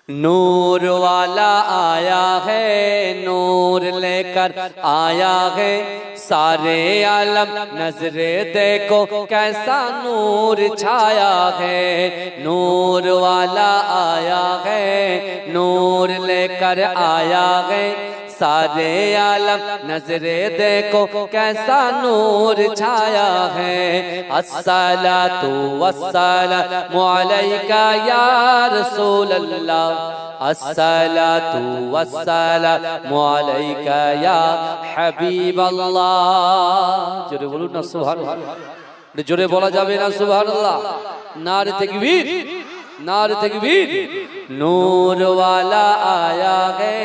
नूर वाला आया है, नूर लेकर आया है, सारे आलम नजरे देखो कैसा नूर छाया है। नूर वाला आया है, नूर लेकर आया है, सारे आलम नजरे देखो कैसा नूर छाया है। अस्सलातु वस्सलामु अलैका या रसूल अल्लाह, अस्सलातु वस्सलामु अलैका या हबीब अल्लाह। जोरे बोलून ना सुबहानअल्लाह, जोरे बोला जाबे ना सुबहानअल्लाह। नारे तकबीर, नारे तकबीर। नूर वाला आया है,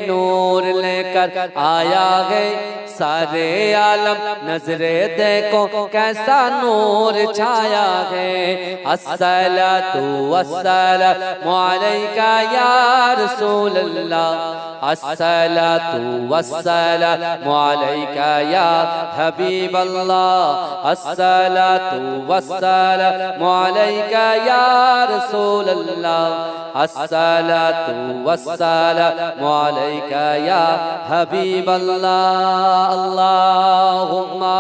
नूर लेकर आया है, सारे आलम नजरे देखो कैसा नूर छाया है। अस्सलातु वस्सलामु अलैका या रसूल अल्लाह, अस्सलातु वस्सलामु अलैका या हबीब अल्लाह, अस्सलातु वस्सलामु अलैका या रसूल अल्लाह, अस्सलातु वस्सलामु अलैका या हबीब अल्लाह। अल्लाहुम्मा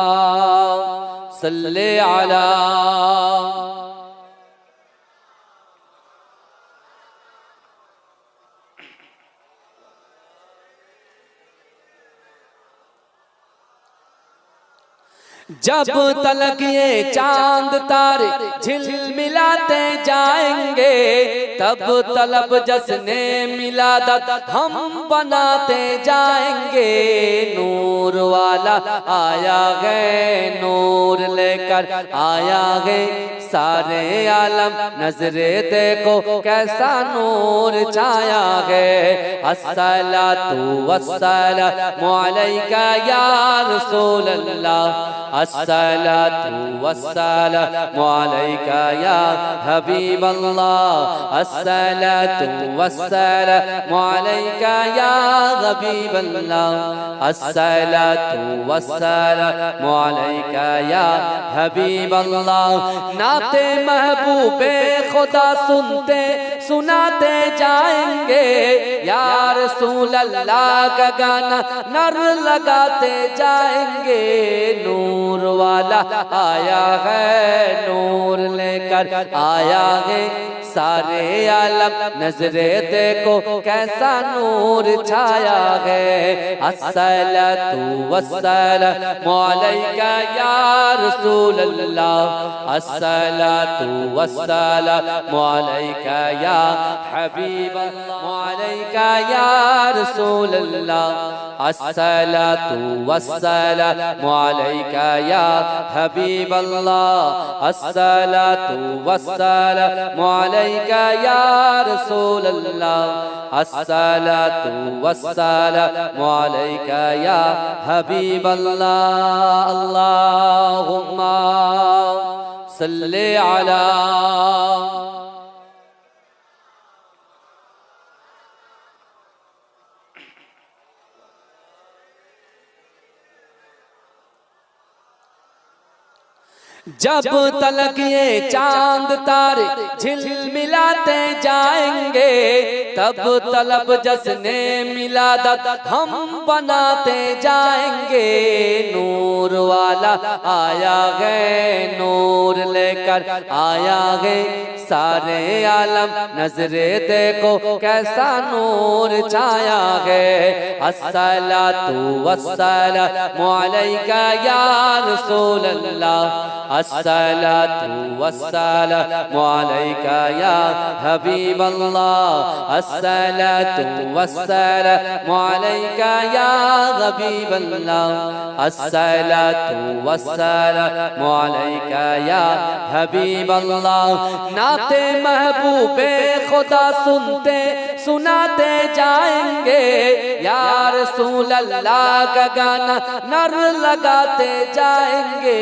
सल्ली अला। जब तलक ये चांद तारे झिलमिलाते जाएंगे, तब तलब जश्ने मिलादत हम बनाते जाएंगे। नूर वाला आया है, नूर लेकर आया है, सारे आलम नजरे देखो कैसा नूर छाया है। अस्सलातु वस्सलामु अलैका या रसूल अल्लाह, अस्सलातु वस्सलामु अलैका या हबीब अल्लाह, अस्सलातु वस्सलामु अलैका या हबीब अल्लाह, अस्सलातु वस्सलामु अलैका या हबीब अल्लाह। नाते महबूबे खुदा सुनते सुनाते जाएंगे, या रसूल अल्लाह का गाना नर लगाते जाएंगे। नूर वाला आया है, नूर लेकर आया है, सारे आलम नजरे देखो कैसा नूर छाया है। अस्सलातु वस्सलामु अलैका या रसूल अल्लाह, अस्सलातु वस्सलामु अलैका या हबीब अल्लाह, अलैका या रसूल अल्लाह, अस्सलातु वस्सलामु अलैका या हबीब अल्लाह, अस्सलातु वस्सलामु अलैका या रसूल अल्लाह, अस्सलातु वस्सलामु अलैका या हबीब अल्लाह। अल्लाहुम्मा सल्ली अला। जब तलक ये चांद तारे झिलमिलाते जाएंगे, तब तलब जश्ने मिलादत हम बनाते जाएंगे। नूर वाला आया है, नूर लेकर आया है, सारे आलम नजरे देखो कैसा नूर छाया है। अस्सलातु वस्सलामु अलैका या रसूल अल्लाह, अस्सलातु वस्सलामु अलैका या हबीब अल्लाह, अस्सलातु वस्सलामु अलैका या हबीब अल्लाह, अस्सलातु वस्सलामु अलैका या हबीब अल्लाह। नाते महबूबे खुदा सुनते सुनाते जाएंगे, या रसूल अल्लाह का गाना नर लगाते जाएंगे।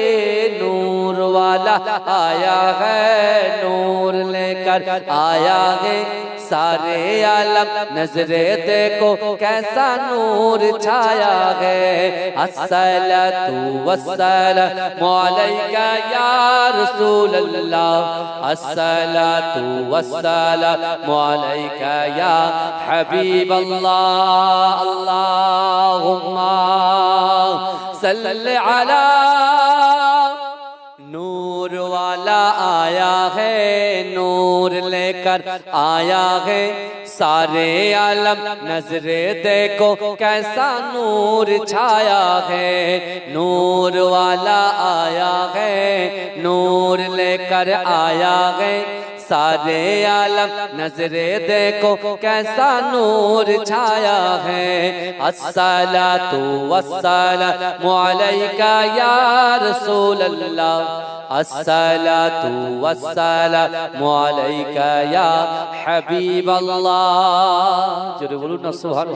नूर वाला आया है, नूर लेकर आया है, सारे आलम नजरे देखो कैसा नूर छाया है। अस्सलातु वस्सलामु अलैका या रसूल अल्लाह, अस्सलातु वस्सलामु अलैका या या हबीब अल्लाह। अल्लाहुम्मा सल्लि अला। नूर वाला आया है, नूर लेकर आया है, सारे आलम नजरे देखो कैसा नूर छाया है। नूर वाला आया है, नूर लेकर आया है, सारे आलम नजरे देखो कैसा नूर छाया है। अस्सलातु वस्सलामु अलैका या रसूल अल्लाह, अस्सलातु वस्सलामु अलैका या हबीब अल्लाह। जोरे बोलून ना सुबहान।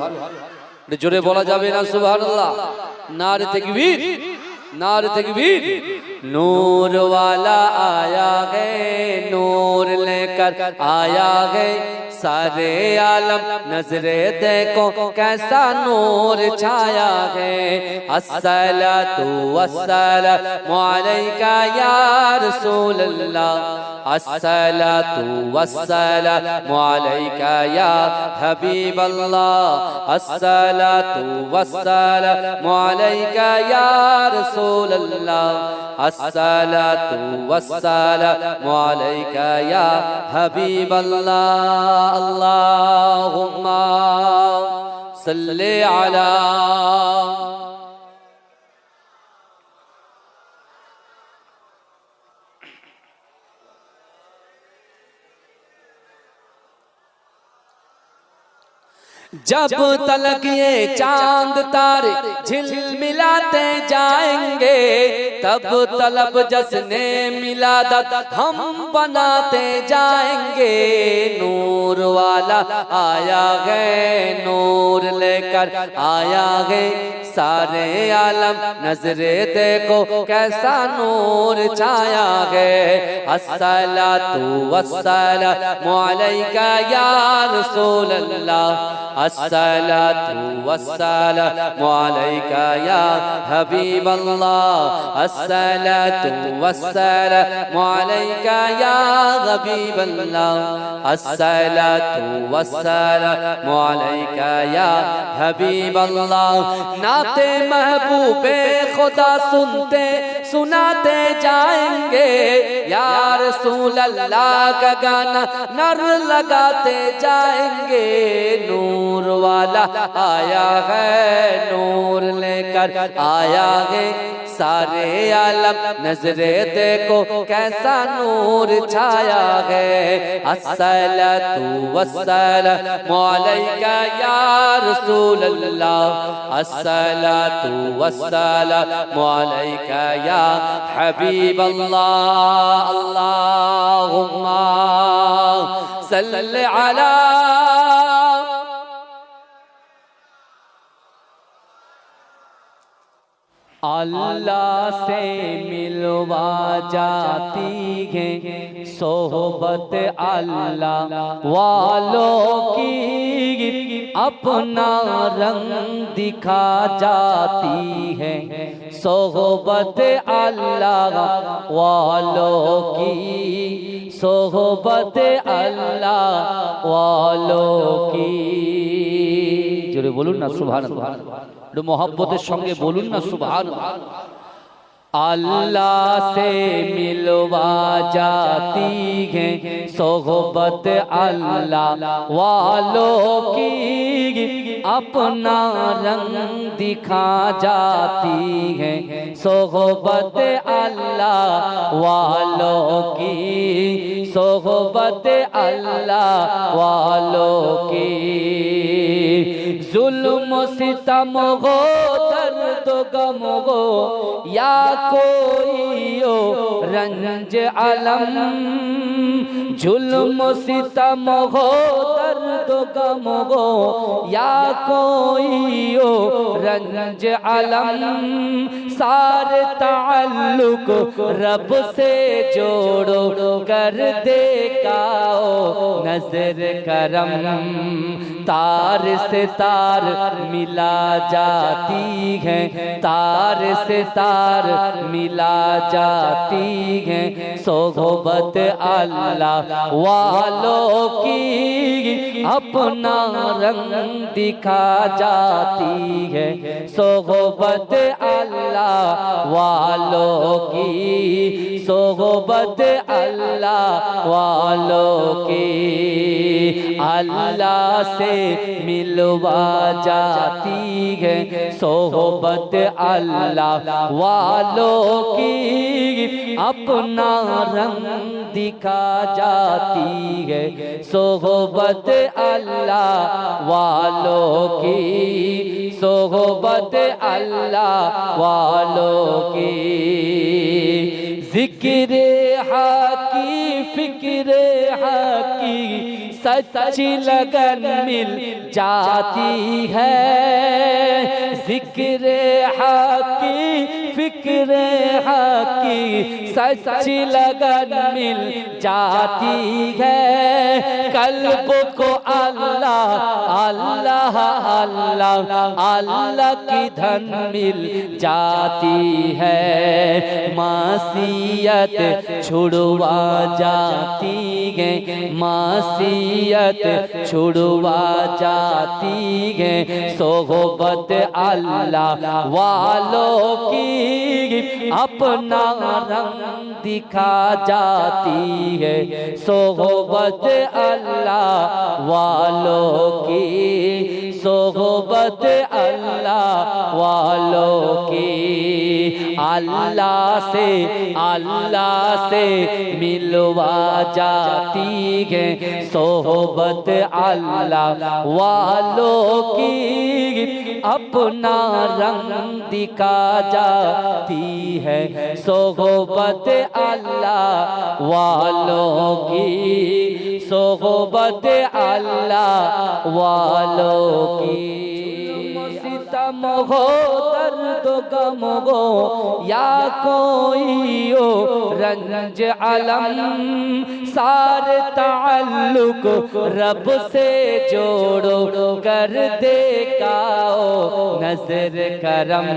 जोरे बोला जाबे ना सुबहान अल्लाह। नारे तकबीर, नारे तकबीर। नूर वाला आया है, नूर लेकर आया है, सारे आलम नजरे देखो कैसा नूर छाया है। अस्सलातु वस्सलामु अलैका या रसूल अल्लाह, अस्सलातु वस्सलामु अलैका या हबीब अल्लाह, अस्सलातु वस्सलामु अलैका या रसूल अल्लाह, अस्सलातु वस्सलामु अलैका या हबीब अल्लाह। अल्लाहुम्मा सल्लि अला। जब तलक ये चांद तारे झिलमिलाते जाएंगे, तब तलब जश्ने मिलादत हम बनाते जाएंगे। नूर वाला आया है, नूर लेकर आया है, सारे आलम नजरे देखो कैसा नूर छाया है। अस्सलातु वस्सलामु अलैका या रसूल अल्लाह, अस्सलातु वस्सलामु अलैका या हबीब अल्लाह, अस्सलातु वस्सलामु अलैका या हबीब अल्लाह, अस्सलातु वस्सलामु अलैका या हबीब अल्लाह। नाते महबूबे खुदा सुनते सुनाते जाएंगे, या रसूल अल्लाह का गाना नर लगाते जाएंगे। नूर वाला आया है, नूर लेकर आया है, सारे आलम नजरे देखो कैसा नूर छाया है। अस्सलातु वस्सलामु अलैका या रसूल अल्लाह, अस्सलातु वस्सलामु अलैका या हबीब अल्लाह। अल्लाहुम्मा सल्लि अला। अल्लाह से मिलवा जाती है सोहबत अल्लाह वालों की, अपना रंग दिखा जाती है सोहबत अल्लाह वालों की, सोहबत अल्लाह वालों की। जोरे बोलून ना सुभान अल्लाह। मोहब्बतेर संगे बोलून ना सुभान अल्लाह। अल्लाह से मिलवा जाती है सोहबत अल्लाह वालों की, अपना रंग दिखा जाती है सोहबत अल्लाह वालों की, सोहबत अल्लाह वालों की। जुल्म सितम हो दर्द गम हो या कोई हो रंज अलम, जुल्म सितम हो दर्द गम हो या कोई हो रंज अलम, सारे ताल्लुक रब से जोड़ो कर दे काओ नजर करम, तार से तार मिला जाती है, तार से तार मिला जाती है सोहबत अल्लाह वालों की, अपना रंग दिखा जाती है सोहबत अल्लाह वालों की, सोहबत अल्लाह वालों की। अल्लाह से मिलवा जाती है सोहबत अल्लाह वालों की, अपना रंग दिखा जाती है सोहबत अल्लाह वालों की, सोहबत अल्लाह वालों की। जिक्र हाकी फिक्र हाकी सच्ची लगन मिल जाती है, जिक्र हाकी फिक्र हाकी सच्ची लगन मिल जाती है। कल्ब को अल्लाह अल्लाह अल्लाह अल्लाह की धन मिल जाती है, मासियत छुड़वा जाती है, मासियत छुड़वा जाती है सोहबत अल्लाह वालों की, अपना रंग दिखा जाती है सोहबत अल्लाह वालों की, सोहबत अल्लाह वालों की। अल्लाह से मिलवा जाती है सोहबत अल्लाह वालों की, अपना रंग दिखा जाती है सोहबत अल्लाह वालों की, सोहबत अल्लाह वालों की। सितम हो दर्द गम हो या कोई हो रंज अलम, सारे ताल्लुक रब से जोड़ो कर देखाओ नजर करम।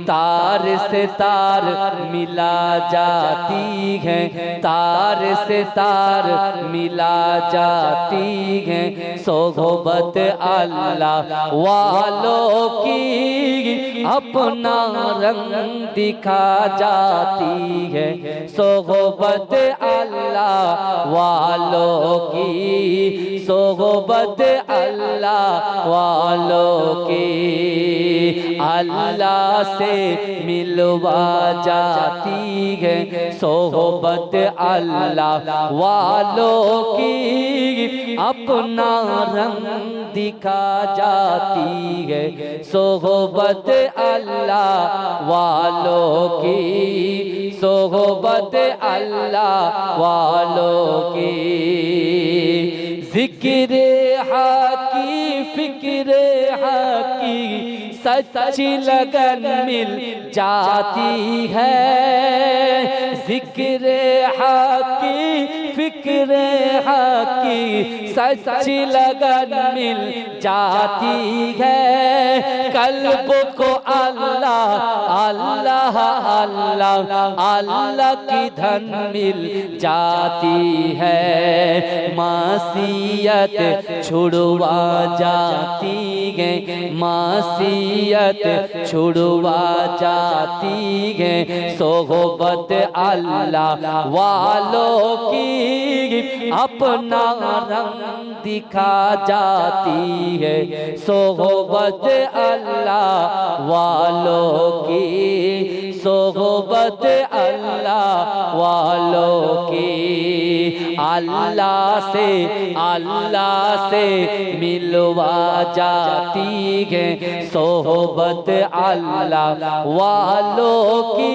तार से तार मिला जाती है, तार से तार मिला जाती है सोहबत अल्लाह वालों की, अपना रंग दिखा जाती है सोहबत अल्लाह वालों की, सोहबत अल्लाह वालों की। अल्लाह से मिलवा जाती है सोहबत अल्लाह वालों की, अपना रंग दिखा जाती है सोहबत अल्लाह वालों की, सोहबत अल्लाह वालों की। जिक्र हाकी फिक्र हाकी सच्ची लगन मिल जाती है, जिक्र हाकी फिक्र हाकी सच्ची लगन मिल जाती है। कल्ब को अल्लाह अल्लाह अल्लाह अल्लाह की धन मिल जाती है, मासियत छुड़वा जाती है, मासियत छुड़वा जाती है सोहबत अल्लाह वालों की, अपना रंग दिखा जाती है सोहबत अल्लाह वालों की, सोहबत अल्लाह वालों की। अल्लाह से मिलवा जाती है सोहबत अल्लाह वालों की,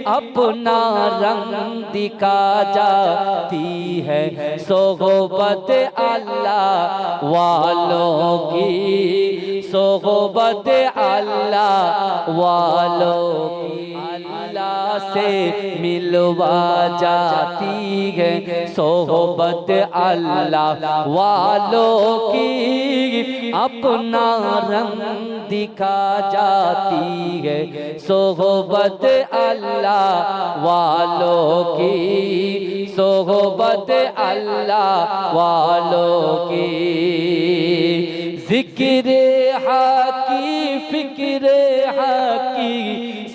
अपना रंग दिखा जाती है सोहबत अल्लाह वालों की, सोहबत अल्लाह वालों की। अल्लाह से मिलवा जाती है सोहबत अल्लाह वालों की अपना रंग दिखा जाती है सोहबत अल्लाह वालों की सोहबत अल्लाह वालों की जिक्र हाकी फिक्र हाकी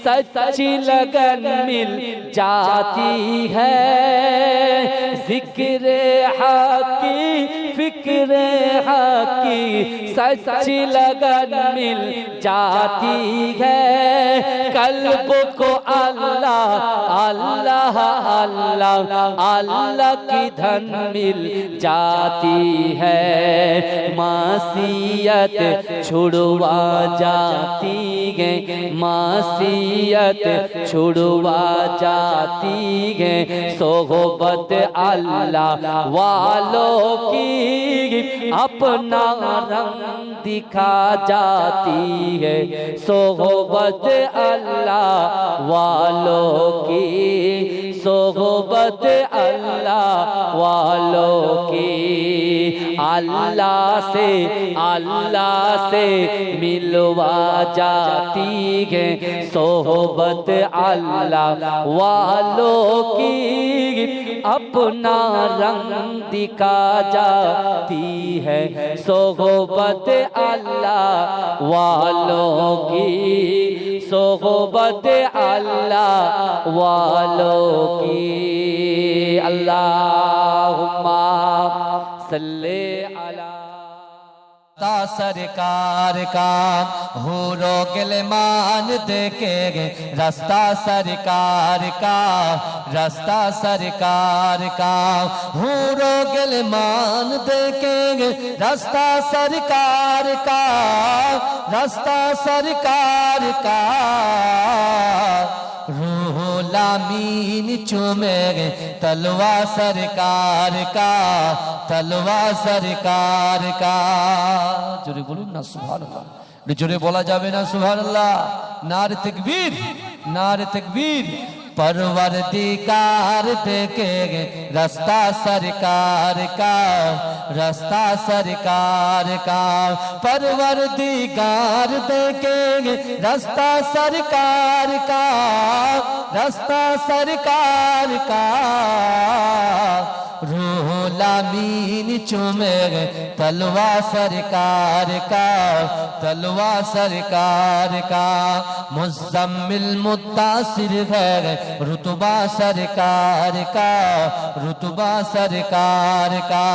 सच्ची लगन मिल जाती है जिक्र हाकी फिक्र हाकी सच्ची लगन मिल जाती है कल्ब को अल्लाह अल्लाह अल्लाह अल्लाह की धन मिल जाती है मासियत छुड़वा जाती है मासियत छुड़वा जाती है सोहबत अल्लाह वालों की अपना रंग दिखा जाती है सोहबत अल्लाह वालों की सोहबत अल्लाह वालों की अल्लाह से मिलवा जाती है सोहबत अल्लाह वालों की अपना रंग दिखा जाती है सोहबत अल्लाह वालों की सोहबत अल्लाह वालों की अल्लाहुम्मा सल्ले अला सरकार का हूरो गिलमान देखे रास्ता सरकार का रास्ता सरकार का हूरो गिलमान देखे रास्ता सरकार का रास्ता सरकार का लामीन चूमे तलवा सरकार का तलवा सरकार का जोरे बोलूं ना सुभान अल्लाह जोरे बोला जावे ना सुभान अल्लाह नारे तकबीर परवरदिगार देखे रास्ता सरकार का रास्ता सरकार का परवरदिगार देखे रास्ता सरकार का रास्ता सरकार का रूह लामीन चूमे तलवा सरकार का तलवा सरकार का मुज़म्मिल मुत्तासिर है रुतबा सरकार का रुतबा सरकार का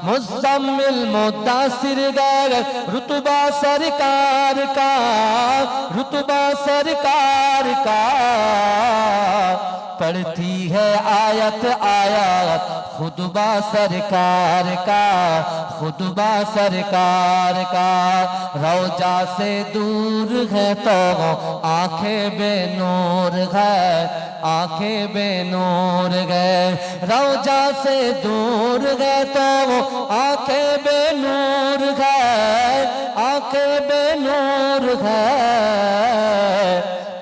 मुज़म्मिल मुत्तासिर है रुतबा सरकार का रुतबा सरकार का पढ़ती है आयत आयत खुतबा सरकार का खुतबा सरकार का रौजा से दूर है तो आंखें बेनूर है आंखें बेनूर है रौजा से दूर है तो आंखें बेनूर है आंखें बेनूर है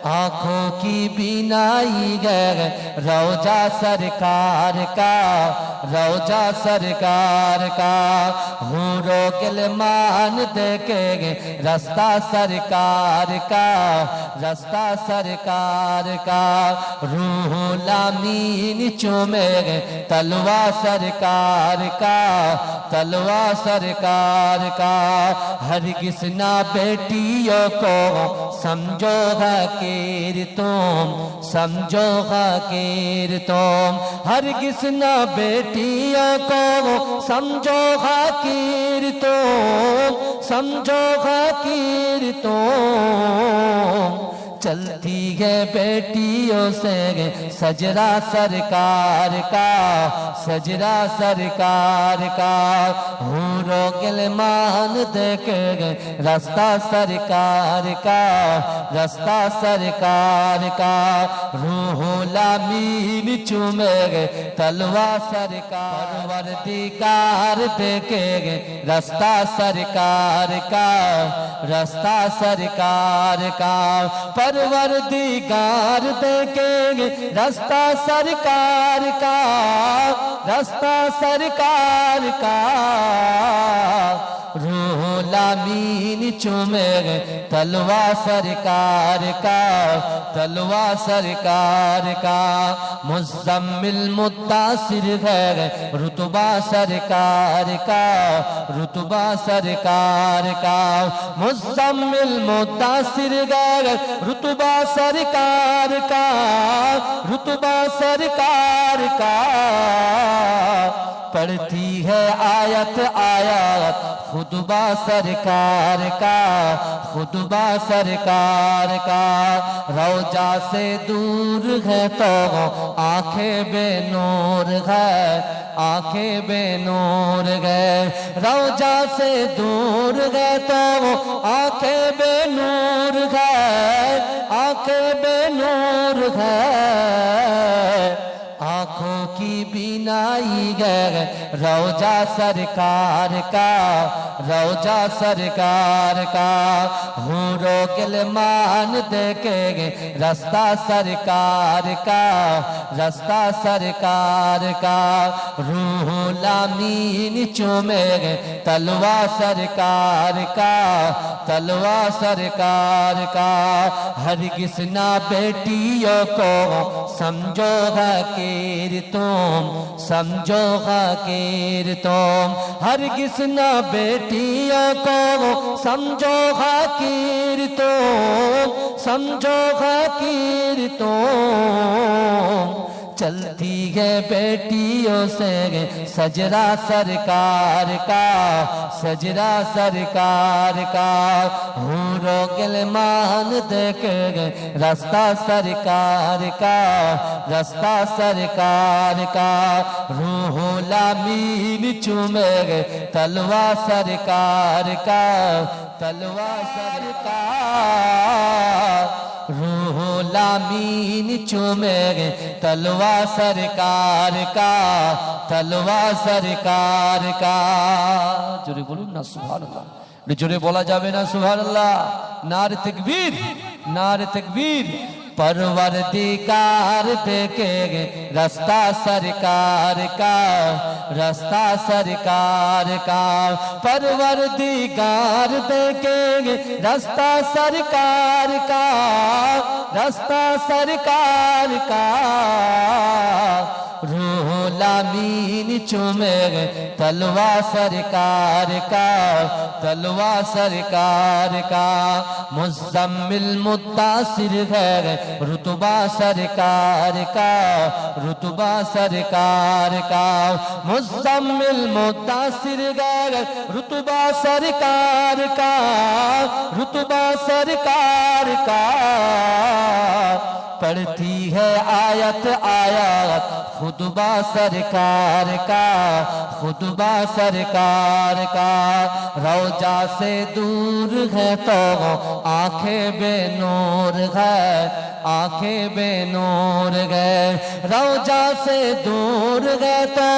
आँखों की बीनाई है रौजा सरकार का रौजा सरकार का हूरो गिलमान देखे रास्ता सरकार का रास्ता सरकार का रूह लामीन चूमे तलवा सरकार का तलवा सरकार का हरगिज़ ना बेटियों को समझो हकीर तुम समझो हकीर तुम हरगिज़ ना बेटियों को समझो हकीर तुम समझो हकीर तुम चलती है बेटियों से सजरा सरकार का सजरा सरकार का हूरो गिलमान देखेंगे रास्ता सरकार का, रास्ता सरकार का। रूहुल अमीन चूमेंगे तलवा सरकार, परवरदिगार देखेंगे रास्ता सरकार का, रास्ता सरकार का। परवरदिगार देखेंगे रास्ता सरकार का, रास्ता सरकार का। रूहुल अमीन चूमेंगे तलवा सरकार का, तलवा सरकार का। मुज़म्मिल मुद्दासिर है रुतबा सरकार का, रुतबा सरकार का। मुज़म्मिल मुद्दासिर है रुतबा सरकार का, रुतबा सरकार का। पढ़ती है आयत आयत खुतबा सरकार का, खुतबा सरकार का। रौजा से दूर है तो आंखें बेनूर है, आंखें बेनूर है। रौजा से दूर है तो आंखें बेनूर है, आंखें बेनूर है। आँखों की बीनाई है रौजा सरकार का, रौजा सरकार का। हूरो गिलमान देखेंगे रास्ता सरकार का, रास्ता सरकार का। रूहुल अमीन चूमेंगे तलवा सरकार का, तलवा सरकार का। हरगिज़ ना बेटियों को समझो हकीर तुम, समझो हकीर तुम। हरगिज़ ना बेटियों को समझो हकीर तुम, समझो हकीर तुम। चलती है बेटियों से सजरा सरकार का, सजरा सरकार का। हूरो गिलमान देखेंगे रास्ता सरकार का, रास्ता सरकार का। रूहुल अमीन चूमेंगे तलवा सरकार का, तलवा सरकार। रूहुल अमीन चूमेंगे तलवा सरकार का, तलवा सरकार का। जोरे बोलून ना सुभान अल्लाह, जोरे बोला जावे ना सुभान अल्लाह। नारे तकबीर, नारे तकबीर। परवरदिगार देखेंगे रास्ता सरकार का, रास्ता सरकार का। परवरदिगार देखेंगे रास्ता सरकार का, रास्ता सरकार का। रूहुल अमीन चूमेंगे तलवा सरकार का, तलवा सरकार का। मुज़म्मिल मुद्दासिर है रुतबा सरकार का, रुतबा सरकार का। मुज़म्मिल मुद्दासिर है रुतबा सरकार का, रुतबा सरकार का। पढ़ती है आयत आयत खुतबा सरकार का, खुतबा सरकार का। रौजा से दूर है तो आंखें बेनूर है, आंखें बेनूर है। रौजा से दूर है तो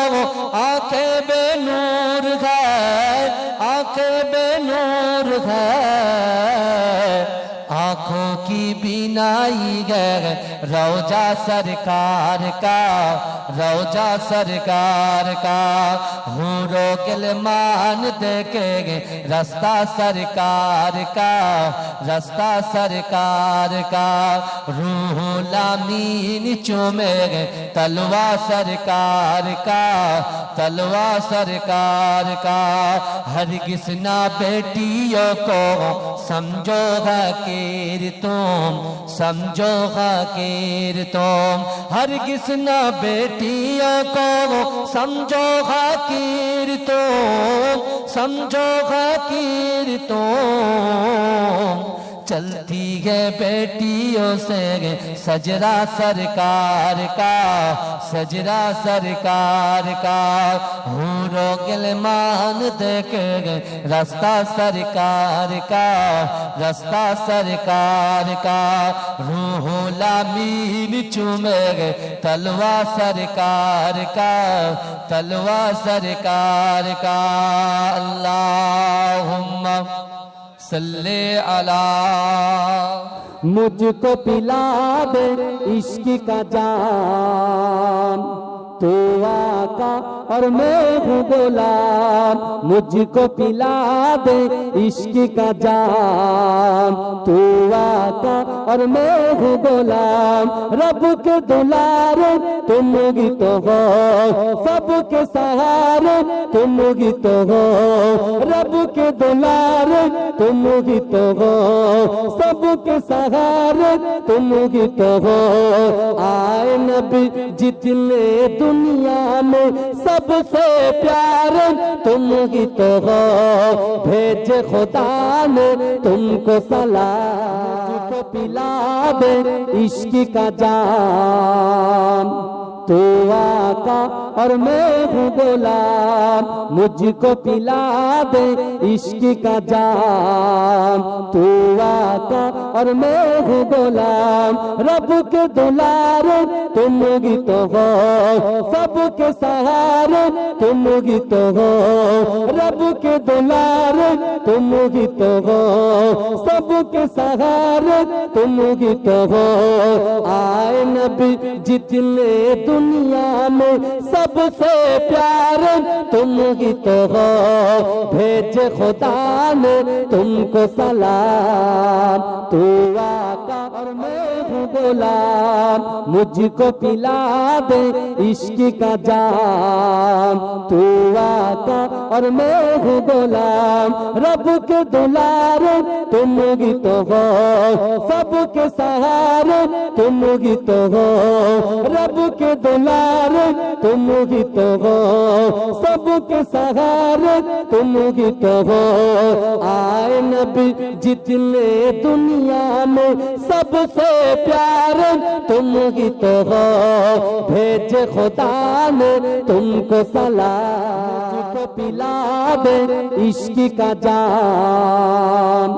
आंखें बेनूर है, आंखें बेनूर है। आँखों की बीनाई है रौजा सरकार का, रौजा सरकार का। हूरो गिलमान देखेंगे रास्ता सरकार का, रास्ता सरकार का। रूहुल अमीन चूमेंगे तलवा सरकार का, तलवा सरकार का। हरगिज़ ना बेटियों को समझो हकीर तुम, समझो हकीर तुम। हरगिज़ ना बेटियों को समझो हकीर तुम, समझो हकीर तुम। चलती है बेटियों से सजरा सरकार का, सजरा सरकार का। हूरो गिलमान देखे रास्ता सरकार का, रास्ता सरकार का। रूहुल अमीन चूमे तलवा सरकार का, तलवा सरकार का। अल्लाहुम्मा सल्ले अला। मुझको पिला दे इश्क का जाम, तू आका और मैं हूँ गुलाम। मुझको पिला दे इश्क का जाम, तू आका और मैं हूँ गुलाम। रब के दुलारे तुम गीत हो, सबके सहारे तुम गीत हो। रब के दुलारे तुम गीत हो, सबके सहारे तुम गीत हो। आए नबी जितने दुनिया में सबसे प्यारे तुम ही तो हो। भेज खुदा ने तुमको सलाम, तुमको पिला दे इश्क का जाम, तू आका और मैं हूँ गुलाम। मुझको पिला दे इश्क का जाम, तू आका और मैं हूँ गुलाम। रब के दुलारे तुम गीत हो, सबके सहारे तुम गीत हो। रब के दुलारे तुम गीत हो, सबके सहारे तुम गीत हो। आए नबी जितने दुनिया में सबसे प्यारे तुम ही तो हो। भेज खुदा ने तुमको सलाम, तू आका और मैं हूँ गुलाम। मुझको पिला दे इश्क का जाम, तू आका और मैं हूँ गुलाम। रब के दुलारे तुम ही तो हो, सबके सहारे तुम ही तो हो। रब के दुलारे तुम ही तो हो, सबके सहारे तुम ही तो हो। आए नबी जितने दुनिया में सबसे प्यारे तुम ही तो हो। भेज खुदा ने तुमको सलाम, तुमको पिला दे इश्क का जाम,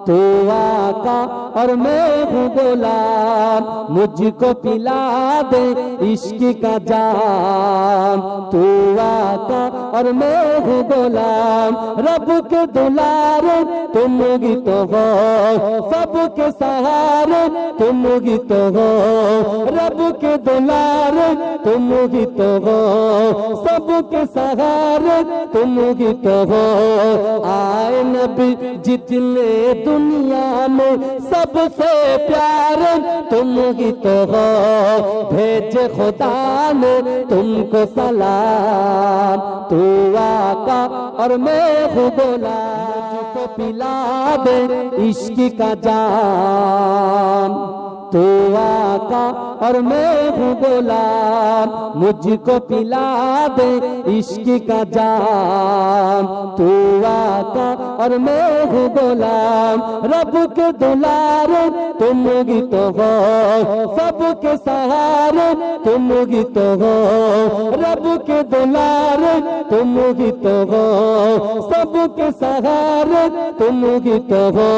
तू आका और मैं हूँ गुलाम। मुझको पिला दे इश्क का जाम, तू आका और मैं हूँ गुलाम। रब के दुलारे तुम ही तो हो, सबके सहारे तुम ही तो हो। रब के दुलारे तुम ही तो हो, सबके सहारे तुम ही तो हो। आए नबी जितने दुनिया में सबसे प्यारे तुम ही तो हो। भेज खुदा ने तुमको सलाम, तू आका और मैं हूँ गुलाम। मुझको पिला दे इश्क का जाम, तू आका और मैं हूँ गुलाम। मुझको पिला दे इश्क का जाम, तू आका और मैं हूँ गुलाम। रब के दुलारे तुम ही तो हो, सबके सहारे तुम ही तो हो। रब के दुलारे तुम ही तो हो, सबके सहारे तुम ही तो हो।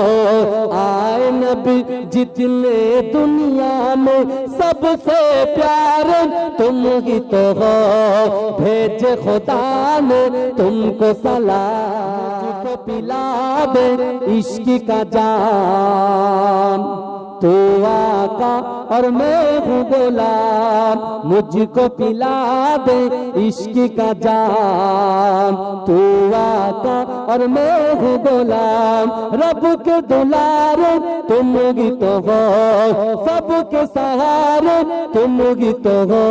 आए नबी जितने दुनिया में सबसे प्यारे तुम ही तो हो। भेज खुदा ने तुमको सलाम, तुमको पिला दे इश्क का जाम, तू आका और मैं हूँ गुलाम। मुझको पिला दे इश्क का जाम, तू आका और मैं हूँ गुलाम। रब के दुलारे तुम ही तो हो, सबके सहारे तुम ही तो हो।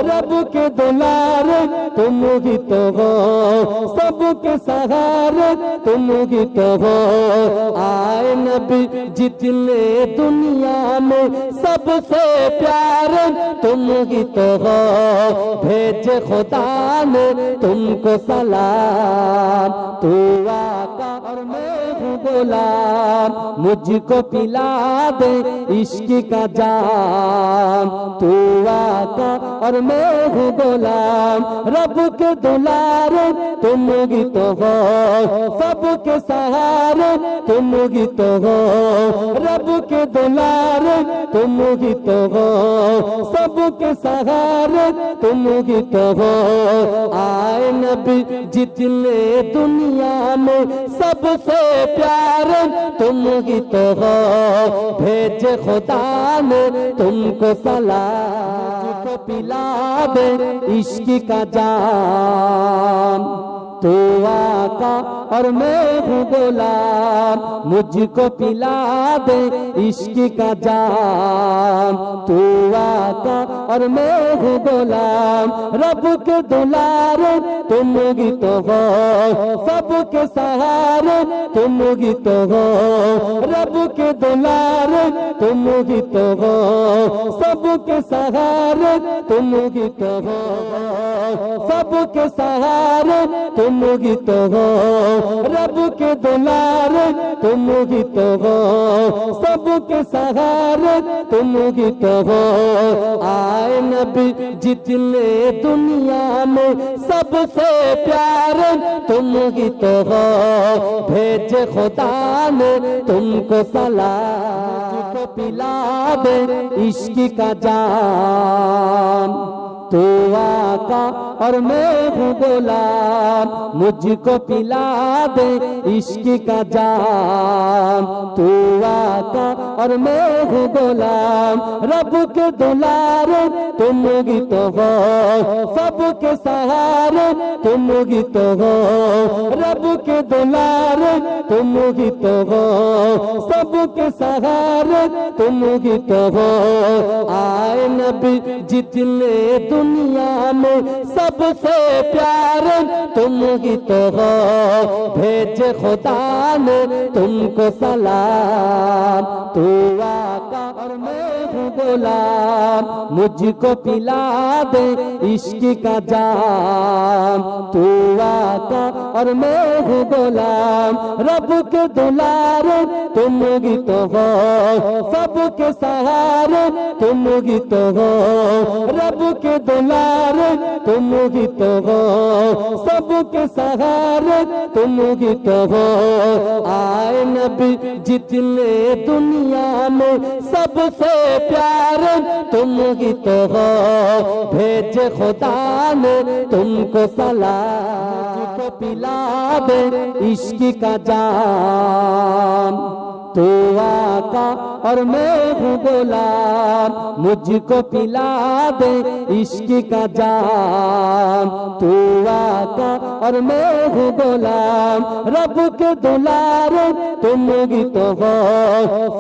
रब के दुलारे तुम ही तो हो, सबके सहारे तुम ही तो हो। आए नबी जितने दुनिया में सबसे प्यारे तुम ही तो हो। भेज खुदा ने तुमको सलाम, तू आका और मैं हूँ हूँ गुलाम मुझको पिला दे इश्क का जाम तू आका और मैं हूँ गुलाम रब के दुलारे तुम गीत हो सबके सहारे तुम गीत हो रब के दुलारे तुम गीत हो सबके सहारे तुम गीत हो आए नबी जितने दुनिया में सबसे प्यारे तुम गीत हो भेजे खुदा ने तुमको सलाम पिला दे इश्क का जाम तू आका और मैं हूँ गुलाम मुझको पिला दे इश्क का जाम तू आका और मैं हूँ गुलाम रब के दुलारे तुम गीत हो सबके सहारे तुम गीत हो रब के दुलारे तुम गीत हो सबके सहारे तुम गीत हो सबके सहारे तुम गीत हो रब के दुलारे तुम गीत हो सबके सहारे तुम गीत हो आए नबी जितने दुनिया में सबसे प्यारे तुम गीत हो भेजे खुदा ने तुमको सलाम पिला दे इश्क का जाम तू आका और मैं हूँ गुलाम मुझको पिला दे इश्क का जाम तू आका और मैं हूँ गुलाम रब के दुलारे तुम गीत हो सबके सहारे तुम गीत हो रब के दुलारे तुम गीत हो सबके सहारे तुम गीत हो आए नबी जितने दुनिया में सबसे प्यारे तुम गीत हो भेजे खुदा ने तुमको सलाम तू आका और मैं हूँ गुलाम मुझको पिला दे इश्क का जाम तू आका और मैं हूँ गुलाम रब के दुलारे तुम गीत हो सबके सहारे तुम गीत हो रब के दुलारे तुम गीत हो सबके सहारे तुम गीत हो आए नबी जितने दुनिया में सबसे प्यारे तुम गीत हो भेजे खुदा ने तुमको सलाम पिला दे इश्क का जाम तू आका और मैं हूँ गुलाम मुझको पिला दे इश्क का जाम तू आका और मैं हूँ गुलाम रब के दुलारे तुम गीत हो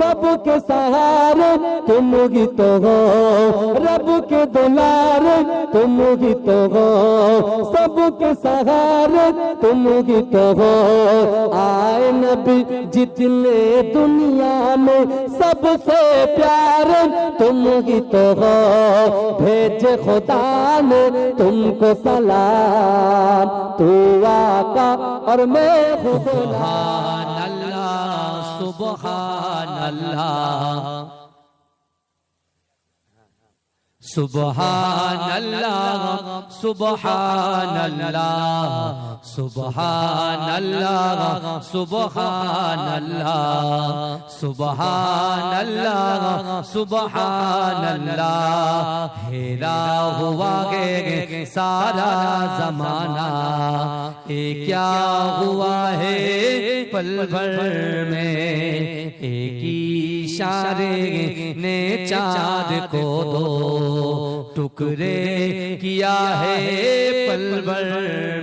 सबके सहारे तुम गीत हो रब के दुलारे तुम गीत हो सबके सहारे तुम गीत हो आए नबी जितने दुनिया में सबसे प्यारे तुम गीत हो भेजे खुदा ने तुमको सलाम तू आका और मैं हूँ सुभान अल्लाह सुभान अल्लाह सुभान अल्लाह सुभान अल्लाह सुभान अल्लाह सुभान अल्लाह सुभान अल्लाह सुभान अल्लाह हेरा हुआ है सारा जमाना ये क्या हुआ है पल भर में एक इशारे ने चाँद को दो टुकड़े किया है पल भर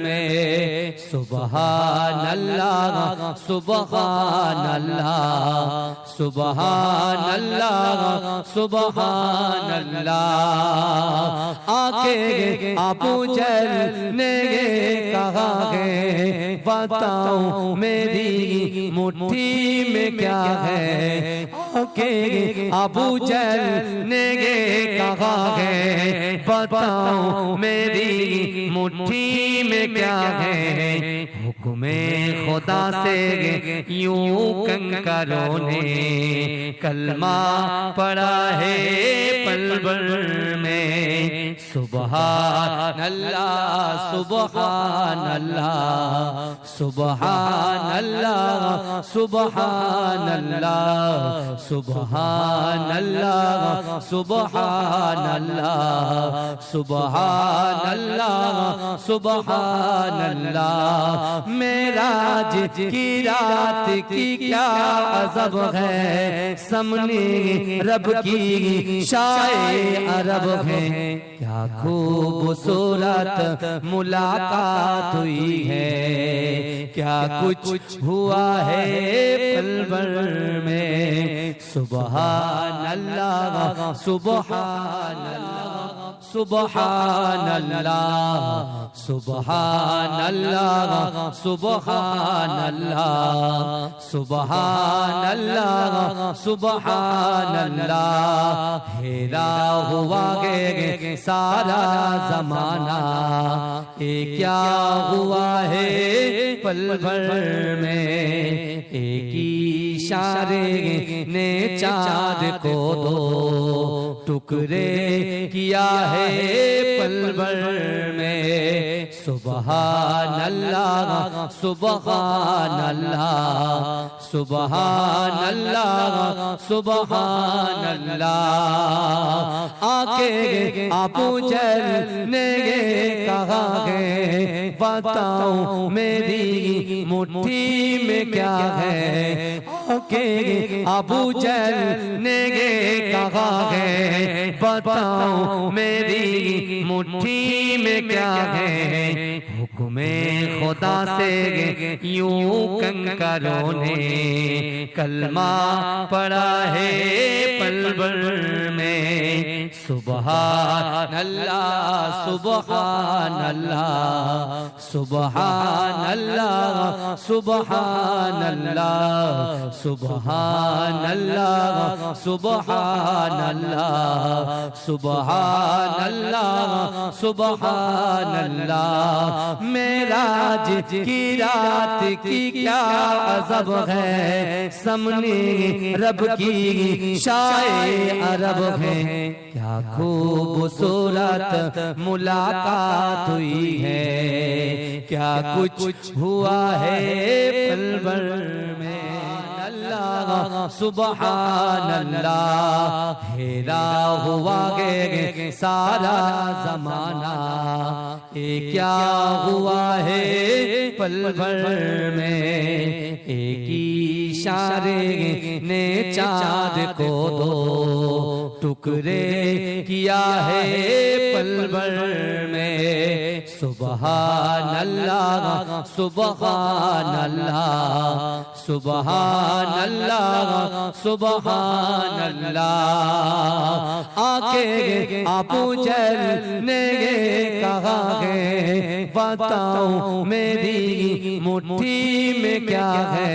में सुभान अल्लाह सुभान अल्लाह सुभान अल्लाह सुभान अल्लाह आके अबू जहल ने कहा है बताओ मेरी मुट्ठी में क्या है के अबू जहल ने कहा है बताओ मेरी मुट्ठी में क्या है, हुक्मे खुदा से यूं कंकरों ने कलमा पड़ा है पल भर में। सुबहान अल्लाह सुबहान अल्लाह सुबहान अल्लाह सुबहान अल्लाह सुबहान अल्लाह सुबहान अल्लाह सुबहान अल्लाह सुबहान अल्लाह। मेराज की रात की क्या अजब है, सामने रब की शाए अरब है, क्या खूबसूरत मुलाकात हुई है, क्या कुछ हुआ है पल भर में। सुबहान अल्लाह सुबहान अल्लाह सुबहान अल्लाह सुबहान अल्लाह सुबहान अल्लाह सुबहान अल्लाह सुबहान अल्लाह। हेरा हुआ गे सारा जमाना, ये क्या हुआ है पल भर में, एक इशारे ने चाँद को दो टुकड़े किया है पल भर में। सुबहान अल्लाह सुबहान अल्लाह सुबहान अल्लाह सुबहान अल्लाह। आके अबू जहल ने कहा है बताओ मेरी मुट्ठी में क्या है, आके अबू जहल ने कहा है बताओ मेरी मुट्ठी में क्या है, हुक्मे खुदा से यूं कंकरों ने कलमा पड़ा है पल भर में। सुबहान अल्लाह सुबहान अल्लाह सुबहान अल्लाह सुबहान अल्लाह सुबहान अल्लाह सुबहान अल्लाह सुबहान अल्लाह सुबहान अल्लाह। मेराज की रात की क्या अजब है, सामने रब की शाए अरब है, क्या खूबसूरत मुलाकात हुई है, क्या कुछ हुआ है पल भर में। अल्लाह सुबहान अल्लाह। हेरा हुआ गे सारा जमाना, ये क्या हुआ है पल भर में, एक इशारे ने चाँद को दो टुकड़े किया है पल भर में। सुबहान अल्लाह सुबहान अल्लाह सुबहान अल्लाह सुबहान अल्लाह। आके अबू जहल ने कहा है बताओ मेरी मुट्ठी में क्या है,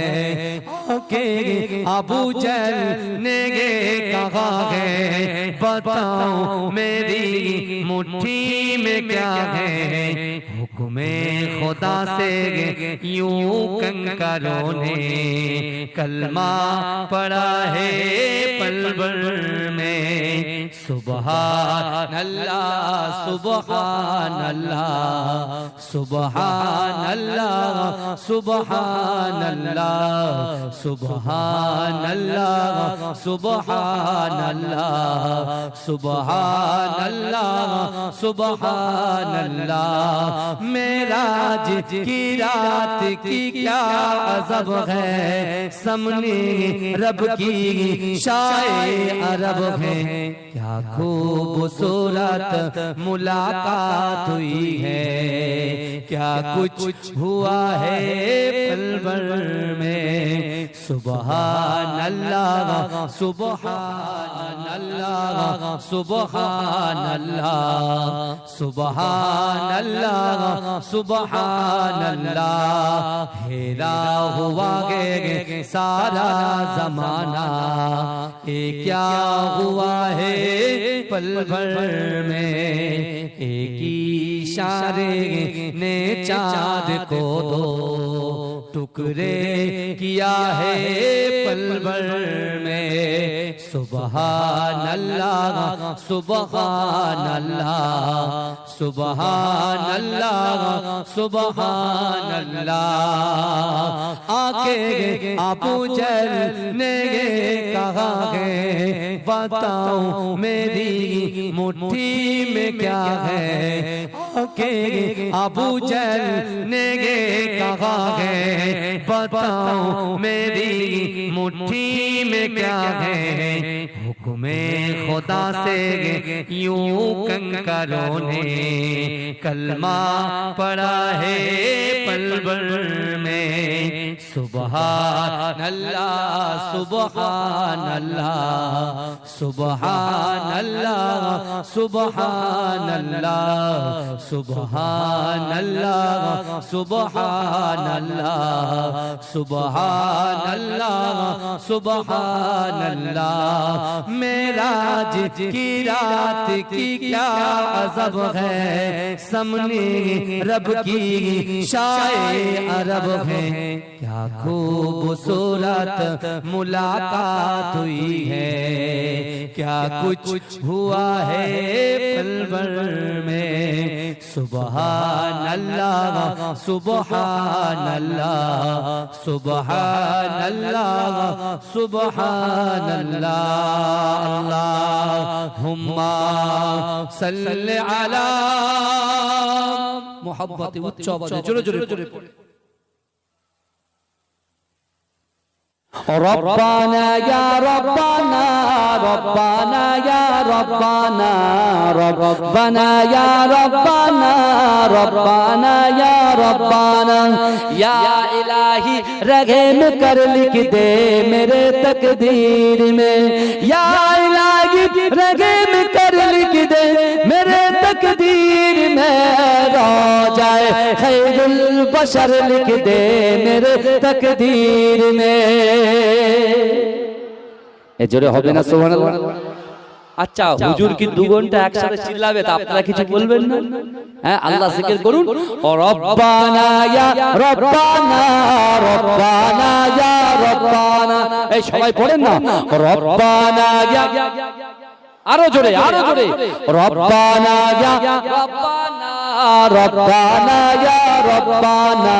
आके अबू जहल ने कहा है बताओ मेरी मुट्ठी में क्या है, हुक्मे खुदा से यूं कंकरों ने कलमा पड़ा है पल भर में। सुबहान अल्लाह सुबहान अल्लाह सुबहान अल्लाह सुबहान अल्लाह सुबहान अल्लाह सुबहान अल्लाह सुबहान अल्लाह सुबहान अल्लाह। मेराज की रात की क्या अजब है, सामने रब की शाए अरब है, क्या खूबसूरत मुलाकात हुई है, क्या कुछ हुआ है पल भर में। सुबहानल्लाह सुबहानल्लाह सुबहानल्लाह सुबहानल्लाह सुबहानल्लाह हेरा हुआ गे सारा जमाना, ये क्या हुआ है पल भर में, एक इशारे ने चाँद को दो टुकड़े किया है पल भर में। सुबहानल्लाह सुबहानल्लाह सुबहानल्लाह सुबहानल्लाह। आके अबू जहल ने कहा है बताऊं मेरी मुट्ठी में क्या है, आके अबू जहल ने कहा है बताऊं मेरी मुट्ठी में क्या है। हुक्मे खुदा से यूं कंकरों ने कलमा पढ़ा है पल भर में। सुबहानल्लाह सुबहानल्लाह सुबहानल्लाह सुबहानल्लाह सुबहानल्लाह सुबहानल्लाह सुबहानल्लाह सुबहानल्लाह। मेराज की रात की क्या अजब है, सामने रब की शाए अरब है। क्या खूबसूरत मुलाकात हुई है, क्या कुछ हुआ है पल भर में। सुबहानल्लाह सुबहानल्लाह सुबहानल्लाह सुबहानल्लाह। अल्लाहुम्मा सल्लि अला मोहब्बत उच्च आवाज़े जोरे जोरे रब्बाना या रब्बाना रब्बाना या रब्बाना रब्बाना या रब्बाना रब्बाना या रब्बाना। या इलाही रगे में कर लिख दे मेरे तकदीर में, या इलाही रगे में कर लिख दे मेरे तकदीर में। रोजाए खैरुल बशर लिख दे मेरे तकदीर में। জোরে হবে না সুবহানাল্লাহ? আচ্ছা হুজুর কি 2 ঘন্টা একসাথে চিল্লাবে তা আপনারা কিছু বলবেন না? হ্যাঁ আল্লাহ জিকির করুন। ও রব্বানা ইয়া রব্বানা রব্বানা ইয়া রব্বানা। এই সবাই পড়েন না রব্বানা ইয়া, আরো জোরে আরো জোরে রব্বানা ইয়া রব্বানা রব্বানা ইয়া রব্বানা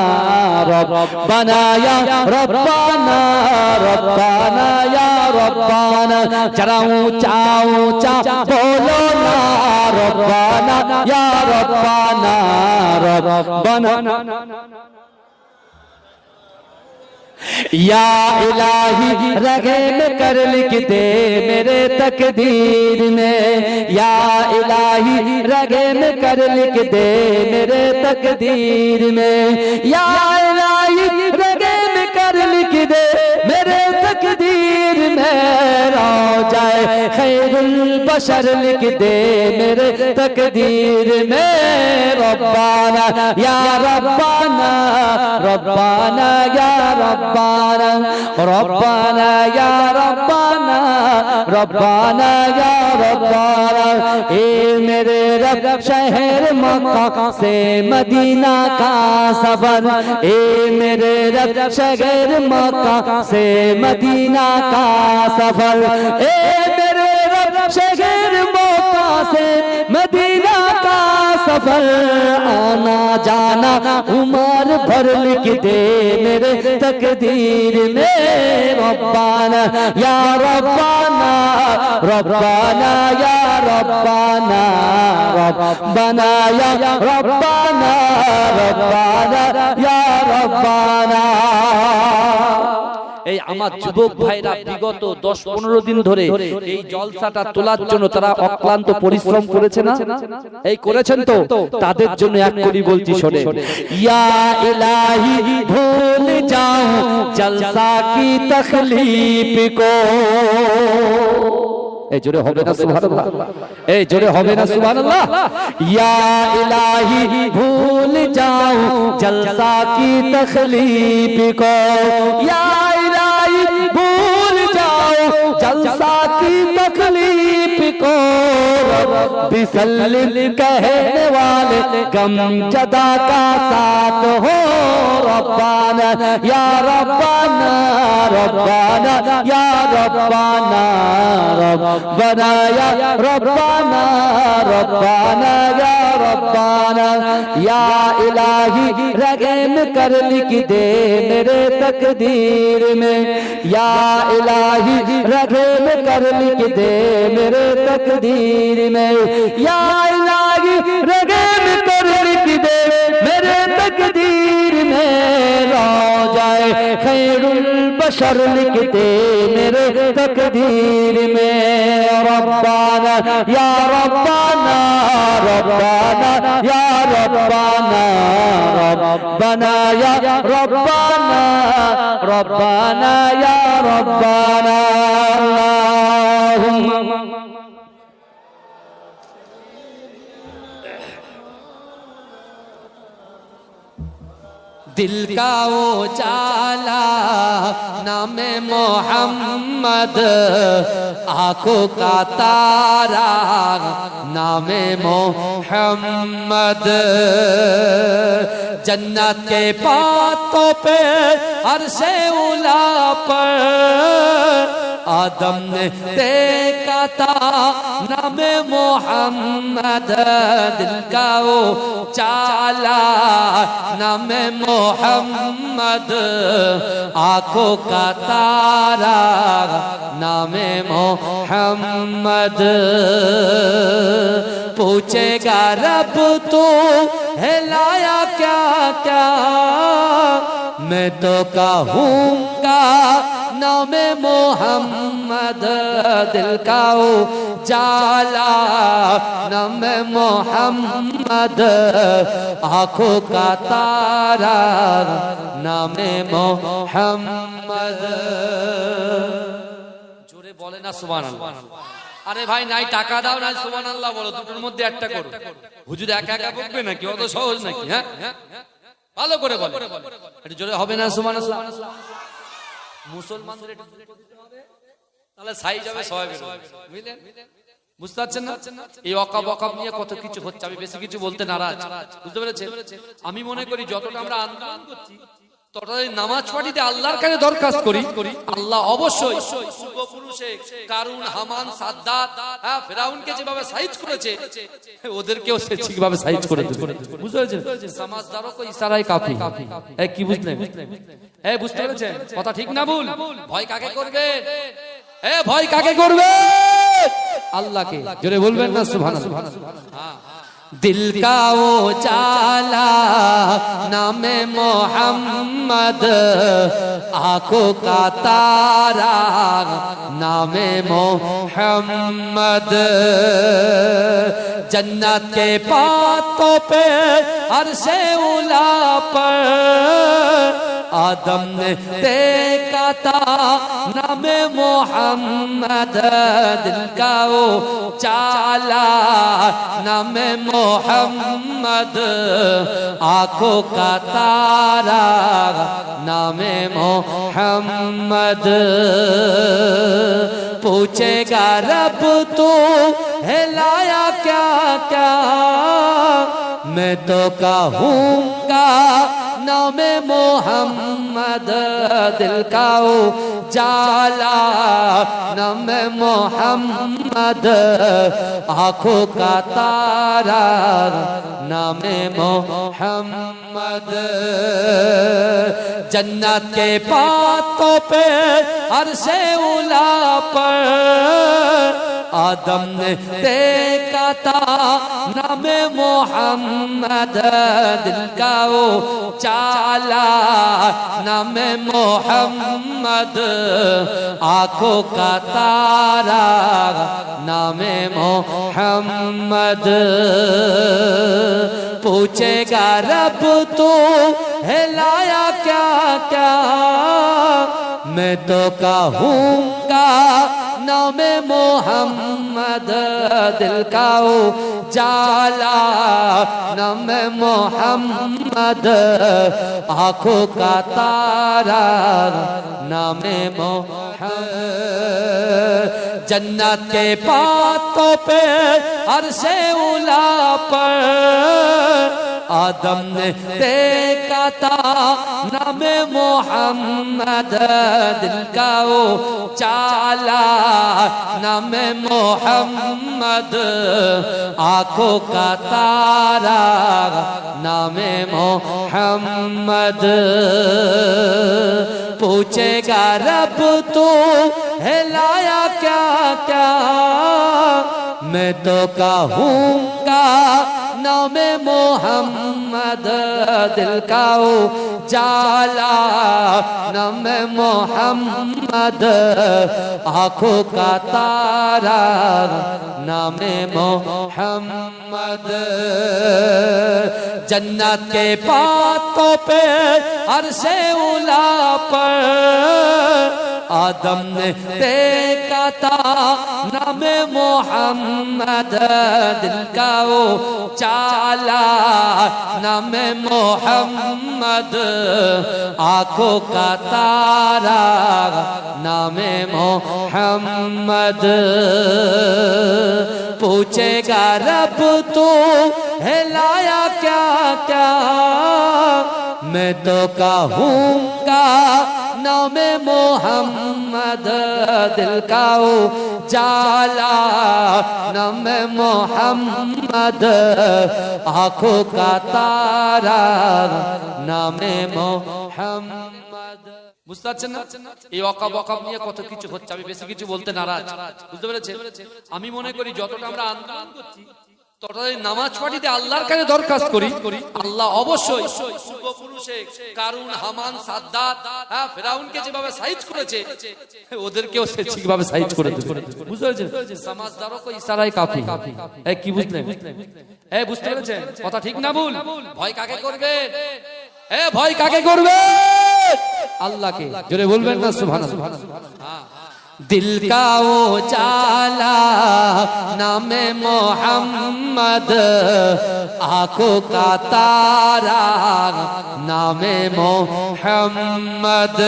রব্বানা ইয়া রব্বানা রব্বানা ইয়া রব্বানা। যারা ऊंचा ऊंचा बोलो ना रब्बाना या रब्बाना रब्बाना। या इलाही रगे में कर लिख दे मेरे तकदीर में, या इलाही रगे में कर लिख दे मेरे तकदीर में। या इलाही रगे में कर लिख दे मेरे तकदीर में। रोजाए खैरुल बशर लिख दे मेरे तकदीर में। रब्बाना या रब्बाना रब्बाना या रब्बाना रब्बाना या रब्बाना रब्बाना या रब्बाना। ए मेरे रब शहर मक्का से मदीना का सफर, ए मेरे रब शहर मक्का से मदीना का सफर। ए मेरे रब शहर मक्का से मदीना का सफर। आना जाना उमर भर लिख दे मेरे तकदीर में। रब्बाना या रब्बाना रब्बाना या रब्बाना रब्बाना या रब्बाना रब्बाना या रब्बाना। এই আমার যুবক ভাইরা বিগত 10-15 দিন ধরে এই জলসাটা তোলার জন্য তারা অক্লান্ত পরিশ্রম করেছে না? এই করেছেন তো? তাদের জন্য এক করি বলছি শোনে। ইয়া ইলাহি ভুল যাও जलसा की तकलीफ को। ए जोरे होबे ना सुभानअल्लाह, ए जोरे होबे ना सुभानअल्लाह। या इलाही भूल जाऊं जलसा की तकलीफ को, या इलाही भूल जाऊं जलसा की तकलीफ को। बिसल्लिम कहने वाले गम जदा का साथ हो। रब्बाना या रब्बाना रब्बाना या रब्बाना रब्बाना या रब्बाना रब्बाना या रब्बाना। या इलाही रहम कर लिख दे मेरे तकदीर में, या इलाही रहम कर लिख दे मेरे तकदीर में। या इलाही रहम कर लिख दे मेरे तकदीर में। रोजाए खैरुल बशर लिख दे मेरे तकदीर में। रब्बाना या रब्बाना रब्बाना या रब्बाना रब्बाना या रब्बाना रब्बाना या रब्बाना। अल्लाहुम्मा दिल का उजाला नामे मोहम्मद, आंखों का तारा नामे मोहम्मद। जन्नत के पातों पे अर्शे उला पर आदम ने देखा था नामे मोहम्मद। दिल का उजाला नामे मोहम्मद, आंखों का तारा नामे मोहम्मद। पूछेगा रब तू हिलाया क्या क्या, मैं तो कहूँगा नामे मोहम्मद। दिल का उजाला नामे मोहम्मद, आंखों का तारा नामे मोहम्मद। জোরে বলে না সুবহানাল্লাহ। আরে ভাই নাই টাকা দাও না সুবহানাল্লাহ বলো, দুটোর মধ্যে একটা করো। হুজুর একা একা বকবে নাকি? অত সহজ নাকি? হ্যাঁ ভালো করে বলে, এটা জোরে হবে না সুবহানাল্লাহ। মুসলমানদের এটা দিতে হবে, তাহলে সাইজ হবে সবাই বুঝলেন? বুঝতে পারছেন না? এই অকাব নিয়ে কত কিছু হচ্ছে, আমি বেশি কিছু বলতে নারাজ, বুঝতে পেরেছেন? আমি মনে করি যতটা আমরা আন্দোলন করছি ততটাই নামাজ পাঠিতে আল্লাহর কাছে দরখাস্ত করি, আল্লাহ অবশ্যই পূর্বপুরুষে কারুন হামান সাদ্দাত ফেরাউনকে যেভাবে সাইজ করেছে ওদেরকেও সে ঠিকভাবে সাইজ করে দেবে। বুঝতে পেরেছেন? সমাজদারও কো ইশারায় কাফি। এই কি বুঝলেন? এই বুঝতে পেরেছেন কথা ঠিক না ভুল? ভয় কাকে করবে? এ ভয় কাকে করবে? আল্লাহকে। জোরে বলবেন না সুবহানাল্লাহ। হ্যাঁ दिल का उजाला नामे मोहम्मद, आंखों का तारा नामे मोहम्मद। जन्नत के पातों पे अर्शे उला पर आदम ने देखा था नामे मोहम्मद। दिल का उजाला नामे मोहम्मद, आंखों का तारा नामे मोहम्मद। पूछेगा रब तू हिलाया क्या क्या, मैं तो कहूँगा नामे मोहम्मद। दिल का उजाला नामे मोहम्मद, आंखों का तारा नामे मोहम्मद। जन्नत के पातों पे अर्शे उला पर आदम ने देखा था नामे मोहम्मद। दिल का उजाला नामे मोहम्मद, आंखों का तारा नामे मोहम्मद। पूछेगा रब तू हिलाया क्या क्या, मैं तो कहूँगा नाम मोहम्मद दिल का उजाला, नाम मोहम्मद आँखों का तारा, नाम मोहम्मद जन्नत के बातों पे अर्शे उला पर आदम ने देखा था नाम मोहम्मद दिल का उजाला, नाम मोहम्मद आँखों का तारा, नाम मोहम्मद पूछेगा रब तू है लाया क्या क्या, मैं तो कहूँगा नाम मोहम्मद दिल का उजाला, नाम मोहम्मद आँखों का तारा, नाम मोहम्मद जन्नत के बातों पे अर्शे उला पर आदम ने देखा था नाम मोहम्मद दिल का उजाला, नाम मोहम्मद आँखों का तारा, नाम मोहम्मद पूछेगा रब तू है लाया क्या क्या, मैं तो कहूँगा नाम मोहम्मद दिल का उजाला, नाम मोहम्मद आँखों का तारा, नाम मोहम्मद। বুঝতে পারছেন না এই অকাব অকাব নিয়ে কত কিছু হচ্ছে, আমি বেশি কিছু বলতে নারাজ, বুঝতে পেরেছেন? আমি মনে করি যতটা আমরা আন্দোলন করছি ততটাই নামাজ পাঠিতে আল্লাহর কাছে দরখাস্ত করি, আল্লাহ অবশ্যই পূর্বপুরুষে কারুন হামান সাদ্দাত ফেরাউনকে যেভাবে সাইজ করেছে ওদেরকেও সে ঠিকভাবে সাইজ করে দেবে, বুঝতে পেরেছেন? সমাজদারও কো ইশারায় কাফি। এই কি বুঝলেন? এই বুঝতে পেরেছেন কথা ঠিক না ভুল? ভয় কাকে করবে? এ ভয় কাকে করবে? আল্লাহকে। জোরে বলবেন না সুবহানাল্লাহ। दिल का उजाला नाम मोहम्मद आँखों का तारा, नाम मोहम्मद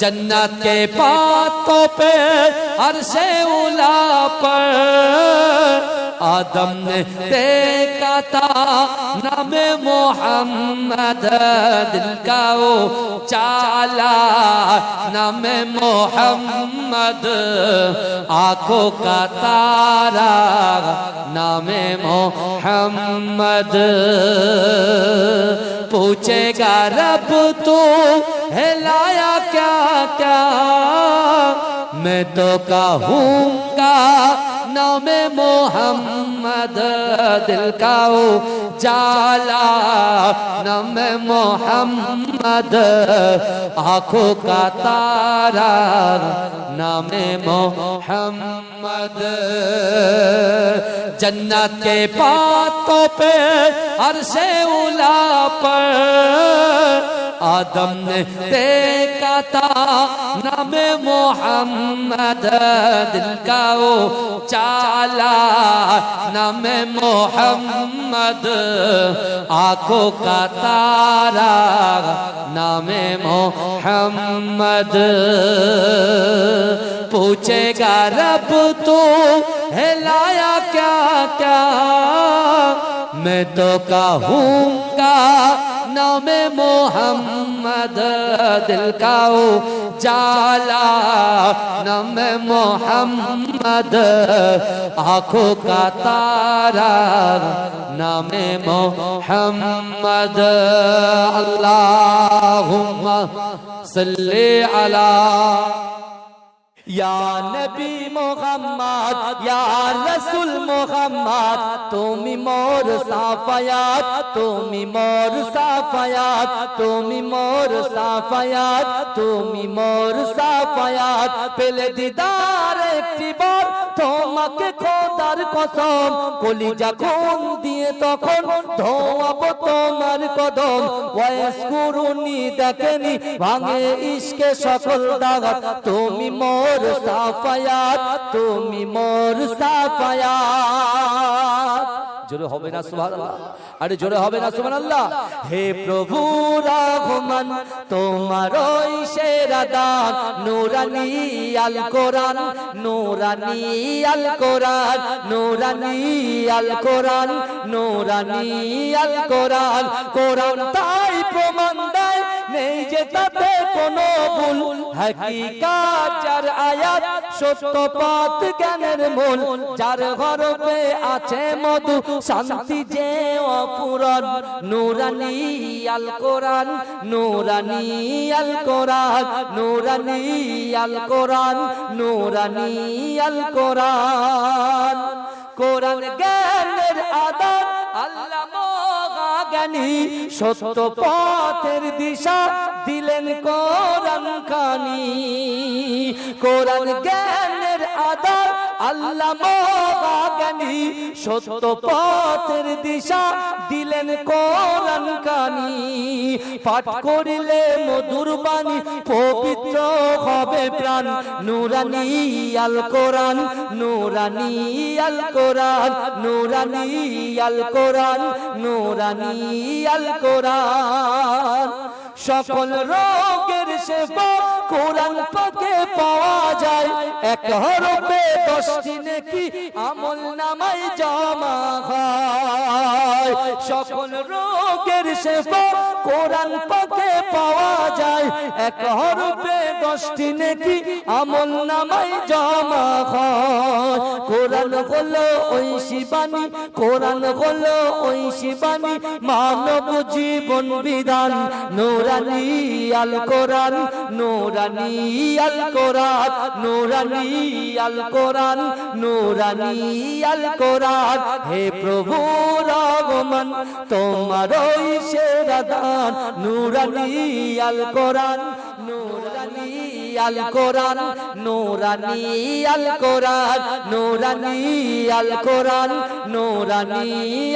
जन्नत के बातों पे अर्शे उला पर आदम ने देखा था नाम मोहम्मद दिल का उजाला, नाम मोहम्मद आँखों का तारा, नाम मोहम्मद पूछेगा रब तू है लाया क्या क्या, मैं तो कहूँगा नाम मोहम्मद दिल का उजाला, नाम मोहम्मद आँखों का तारा, नाम मोहम्मद जन्नत के बातों पे अर्शे उला पर आदम ने देखा था नाम मोहम्मद दिल का उजाला, नाम मोहम्मद आँखों का तारा, नाम मोहम्मद पूछेगा रब तू है लाया क्या क्या, मैं तो कहूँगा नाम मोहम्मद दिल का उजाला, नाम मोहम्मद आँखों का तारा, नाम मोहम्मद। अल्लाहुम्मा सल्ली अला या नबी मोहम्मद या रसूल मोहम्मद, तुमी मोर साफायात, तुमी मोर साफायात, तुमी मोर साफायात, तुमी मोर साफायात, पेले दीदार একটি বার তোমার তোমাকে খোদার কসম কলিজা খুন দিয়ে তখন ধোয়াবো তোমার কদম ওয়াইস কুরুনি দেখেনি ভাঙে ইশকে সকল দাগাত তুমি মোর সাফায়াত তুমি মোর সাফায়াত জোরে হবে না সুবহানাল্লাহ আরে জোরে হবে না সুবহানাল্লাহ হে প্রভু রহমান তোমার ওই সেরা দান নূরানি আল কোরআন নূরানি আল কোরআন নূরানি আল কোরআন নূরানি আল কোরআন কোরআন তাই প্রমাণ দেয় নেই যে তাতে কোনো ভুল হাকিকাত যার আয়াত সত্য পথ জ্ঞানের মূল যার হরফে আছে মধু শান্তি যে অপূরণ নূরানি আল কোরআন নূরানি আল কোরআন নূরানি আল কোরআন নূরানি আল কোরআন কোরআন জ্ঞানের আদান আল্লাহ জ্ঞানী সত্য পথের দিশা দিলেন কোরআন খানি কোরআন জ্ঞানের আদান আল্লাহ জ্ঞানী সত্য পথের দিশা দিলেন কোরআন খানি পাঠ করিলে মধুর বাণী পবিত্র হবে প্রাণ নূরানি আল কোরআন নূরানি আল কোরআন নূরানি আল কোরআন নূরানি আল কোরআন সকল রোগের সেবা কোরআন পাকে পাওয়া যায় এক হরফে 10টি নেকি আমল নামায় জমা হয় সকল রোগের সেবা কোরআন পাকে পাওয়া যায় এক হরফে 10টি নেকি আমল নামায় জমা হয় কোরআন হলো ওই শিবানী কোরআন হলো ওই শিবানী মানব জীবন বিধান নূরানি আল কোরআন নূরানি আল কোরআন নূরানি আল কোরআন নূরানি আল কোরআন হে প্রভু রহমান তোমার ওই সেরা দান নূরানি আল কোরআন নূরানি আল কোরআন নূরানি আল কোরআন নূরানি আল কোরআন নূরানি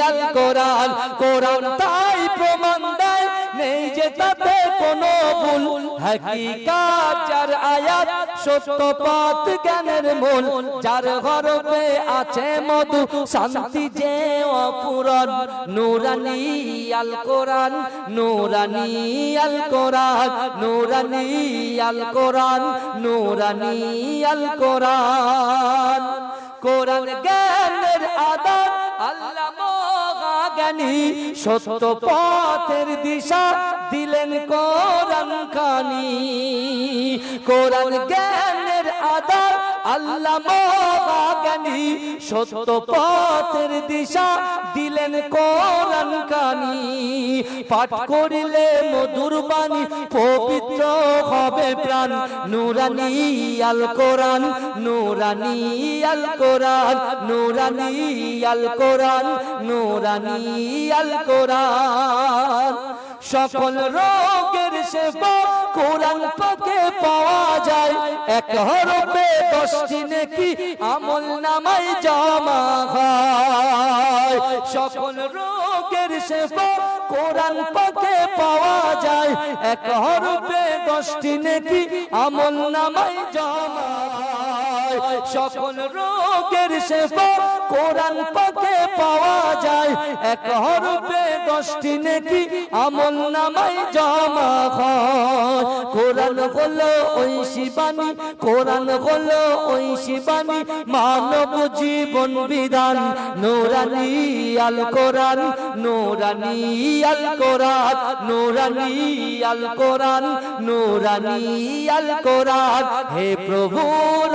আল কোরআন কোরআন তাই প্রমাণ দেয় নেই যে তাতে কোনো ভুল হাকিকাত যার আয়াত সত্য পথ জ্ঞানের মূল যার হরফে আছে মধু শান্তি যে অপূরণ নূরানি আল কোরআন নূরানি আল কোরআন নূরানি আল কোরআন নূরানি আল কোরআন কোরআন জ্ঞানের আদান আল্লাহ জ্ঞানী সত্য পথের দিশা দিলেন কোরআন খানি কোরআন জ্ঞানের আদান আল্লাহ জ্ঞানী সত্য পথের দিশা দিলেন কোরআন খানি পাঠ করিলে মধুর বাণী পবিত্র হবে প্রাণ নূরানি আল কোরআন নূরানি আল কোরআন নূরানি আল কোরআন নূরানি আল কোরআন সকল রোগের সেবা কোরআন পাকে পাওয়া যায় এক হরফে 10টি নেকি আমল নামায় জমা হয় সকল রোগের সেবা কোরআন পাকে পাওয়া যায় এক হরফে 10টি নেকি আমল নামায় জমা হয় সকল রোগের সেবা কোরআন পাকে পাওয়া যায় এক হরফে 10টি নেকি আমল নামায় জমা হয় কোরআন হলো ওই শিবানী কোরআন হলো ওই শিবানী মানব জীবন বিধান নূরানি আল কোরআন নূরানি আল কোরআন নূরানি আল কোরআন নূরানি আল কোরআন হে প্রভু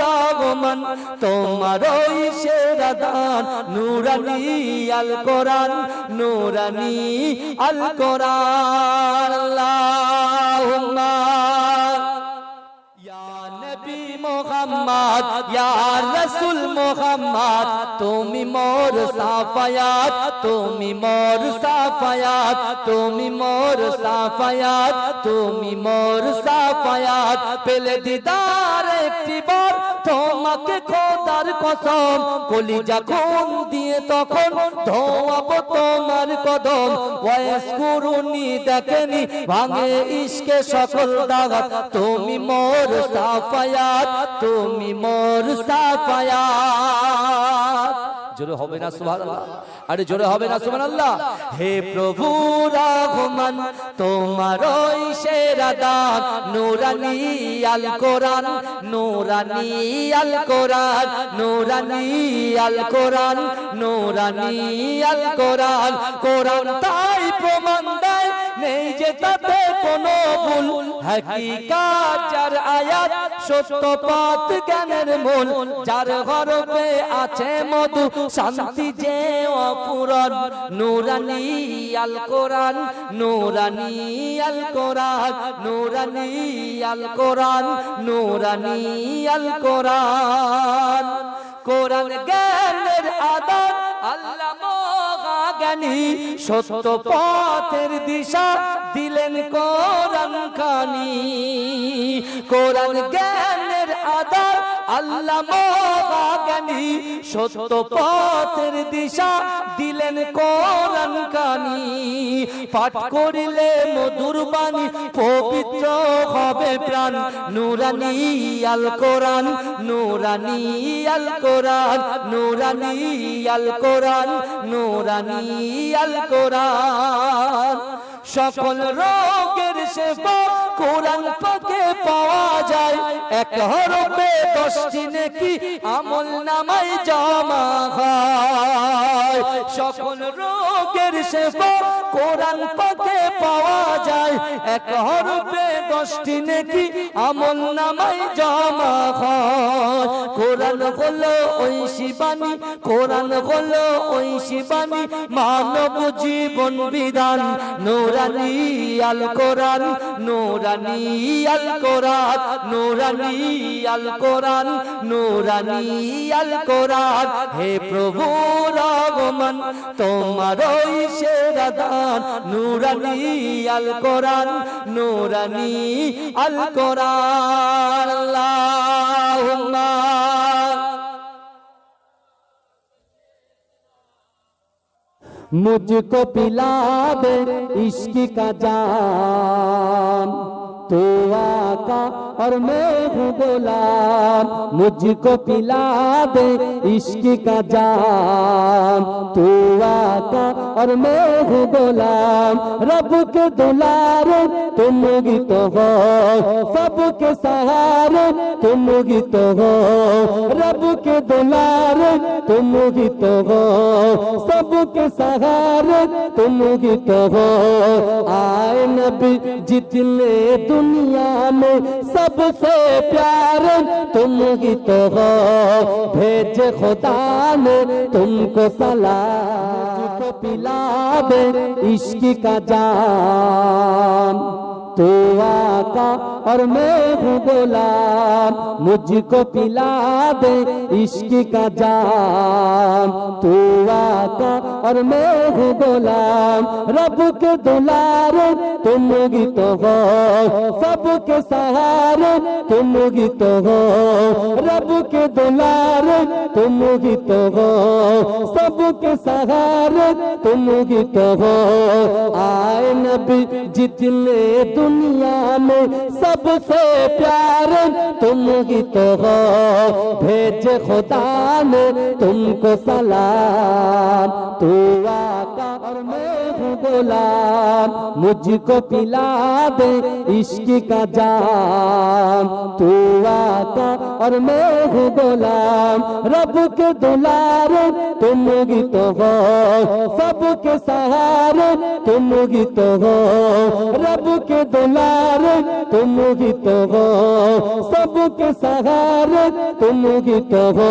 রহমান তোমার ওই সেরা দান নূরানি আল কোরআন নূরানি আল কোরআন আল্লাহুম্মা ইয়া নবী মুহাম্মদ ইয়া রাসূল মুহাম্মদ তুমি মোর সাফায়াত তুমি মোর সাফায়াত তুমি মোর সাফায়াত তুমি মোর সাফায়াত সাফায়াত পেলে দিদার একটি বার তোমাকে খোদার কসম কলিজা খুন দিয়ে তখন ধোয়াবো তোমার কদম ওয়াইস কুরুনি দেখেনি ভাঙে ইশকে সকল দাগাত তুমি মোর সাফায়াত তুমি মোর সাফায়াত জোরে হবে না সুবহানাল্লাহ আরে জোরে হবে না সুবহানাল্লাহ হে প্রভু রহমান তোমার ওই সেরা দান নূরানি আল কোরআন নূরানি আল কোরআন নূরানি আল কোরআন নূরানি আল কোরআন কোরআন তাই প্রমাণ দেয় নেই যে তাতে কোনো ভুল হাকিকাত যার আয়াত সত্য পথ জ্ঞানের মূল যার গর্ভে আছে মধু শান্তি যে অপূরণ নূরানি আল কোরআন নূরানি আল কোরআন নূরানি আল কোরআন নূরানি আল কোরআন কোরআন জ্ঞানের আদান আল্লাহ জ্ঞানী সত্য পথের দিশা দিলেন কোরআন খানি কোরআন জ্ঞানের আধার আল্লাহ জ্ঞানী সত্য পথের দিশা দিলেন কোরআন খানি পাঠ করিলে মধুর বাণী পবিত্র হবে প্রাণ নূরানি আল কোরআন নূরানি আল কোরআন নূরানি আল কোরআন নূরানি আল কোরআন সকল রোগের সেবা কোরআন পাকে পাওয়া যায় এক হরফে 10টি নেকি আমল নামায় জমা হয় সকল রোগের সেবা কোরআন পাকে পাওয়া যায় এক হরফে 10টি নেকি আমল নামায় জমা হয় কোরআন হলো ওই শিবানী কোরআন হলো ওই শিবানী মানব জীবন বিধান নূরানি আল কোরআন নূরানি আল কোরআন নূরানি আল কোরআন নূরানি আল কোরআন হে প্রভু রহমান তোমার ওই সেরা দান নূরানি আল কোরআন নূরানি আল কোরআন আল্লাহুম্মা मुझको पिला दे इश्क का जाम तो आका और मैं हूँ गुलाम मुझको पिला दे इश्क का जाम तो आका और मैं हूँ गुलाम रब के दुलारे तुम गीत हो सबके सहारे तुम गीत हो रब के दुलारे तुम गीत हो सबके सहारे तुम गीत हो आए नबी जितने दुनिया में सबसे प्यारे तुम ही तो हो भेजे खुदा ने तुमको सलाम मुझको पिला दे इश्क का जाम तो आका और मैं हूँ गुलाम मुझको पिला दे इश्क का जाम तो आका और मैं हूँ गुलाम रब के दुलारे तुम गीत हो सबके सहारे तुम गीत हो रब के दुलारे तुम गीत हो सबके सहारे तुम गीत हो आए नबी जितने दुनिया में सबसे प्यारे तुम ही तो हो भेजे खुदा ने तुमको सलाम तू आका और मैं हूँ गुलाम मुझको पिला दे इश्क का जाम तू आका और मैं हूँ गुलाम रब के दुलारे तुम ही तो हो सबके सहारे तुम ही तो हो रब के दुलारे तुम ही तो हो सबके सहारे तुम ही तो हो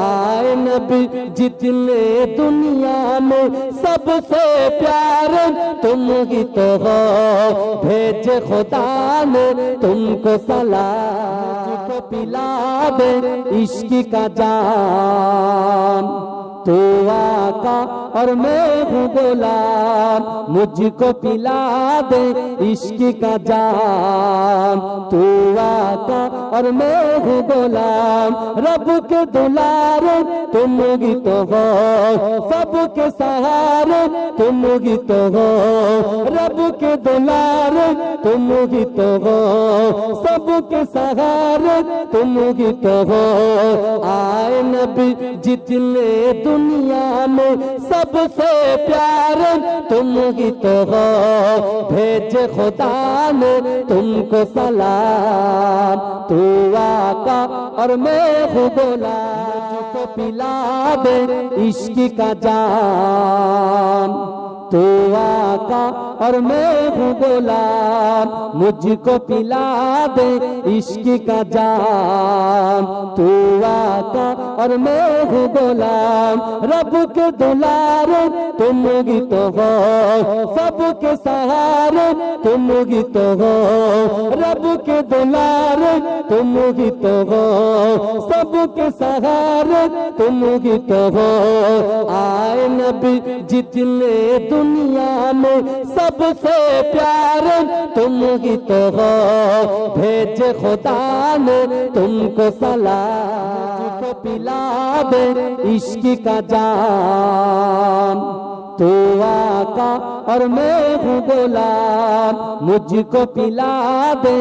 आए नबी जितने दुनिया में सबसे प्यारे तुम ही तो हो भेजे खुदा ने तुमको सलाम मुझको पिला दे इश्क का जाम तो आका और मैं हूँ गुलाम मुझको पिला दे इश्क का जाम और मैं हूँ गुलाम रब के दुलारे तुम गीत हो सबके सहारे तुम गीत हो रब के दुलारे तुम गीत हो सबके सहारे तुम गीत हो आए नबी जितने दुनिया में सबसे प्यारे तुम गीत हो भेजे खुदा ने तुमको सलाम तू आका और मैं हूँ गुलाम मुझको पिला दे इश्क का जाम तू आका और मैं हूँ गुलाम मुझको पिला दे इश्क का जाम तू आका और मैं हूँ गुलाम रब के दुलारे तुम गीत हो सबके सहारे तुम गीत हो रब के दुलारे तुम गीत हो सबके सहारे तुम गीत हो आए नबी जितने दुनिया में सबसे प्यारे तुम गीत हो भेजे खुदा ने तुमको सलाम तुमको पिला दे इश्क का जाम तू आका और मैं हूँ गुलाम मुझको पिला दे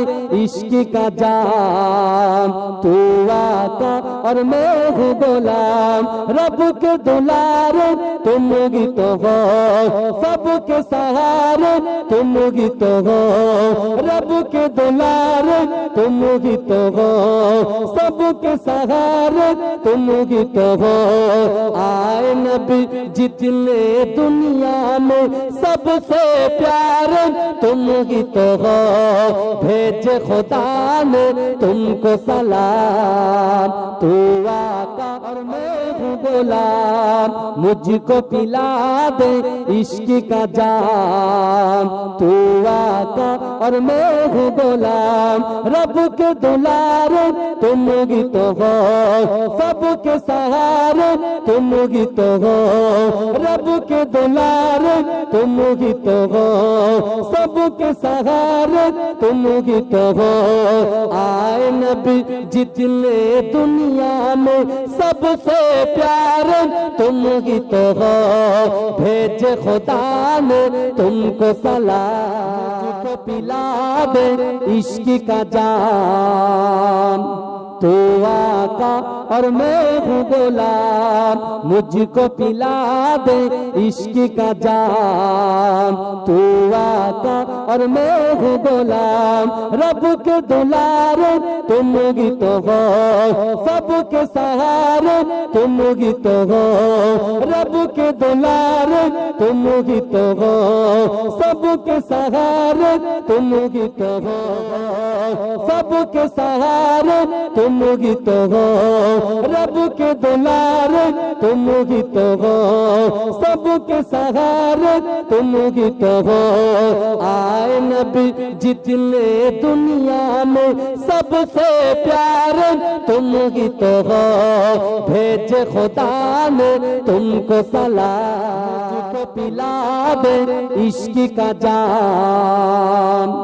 इश्क का जाम तू आका और मैं हूँ गुलाम रब के दुलारे तुम गीत हो सबके सहारे तुम गीत हो रब के दुलारे तुम गीत हो सबके सहारे तुम गीत हो आए नबी जितने दुनिया में सबसे प्यारे तुम गीत हो भेजे खुदा ने तुमको सलाम तू आका और मैं हूँ गुलाम मुझको पिला दे इश्क का जाम तू आका और मैं हूँ गुलाम रब के दुलारे तुम गीत हो सबके सहारे तुम गीत हो रब के दुलारे तुम गीत हो सबके सहारे तुम गीत हो आए नबी जितने दुनिया में सबसे प्यारे तुम गीत हो भेजे खुदा ने तुमको सलाम मुझको पिला दे इश्क का जाम तू आका और मैं हूँ गुलाम मुझको पिला दे इश्क का जाम तू आका और मैं हूँ गुलाम रब के दुलारे तुम गीत हो सबके सहारे तुम गीत हो रब के दुलारे तुम गीत हो सबके सहारे तुम गीत हो सबके सहारे तुम गीत हो रब के दुलारे तुम गीत हो सबके सहारे तुम गीत हो आए नबी जितने दुनिया में सबसे प्यारे तुम गीत हो भेजे खुदा ने तुमको सलाम मुझको पिला दे इश्क का जाम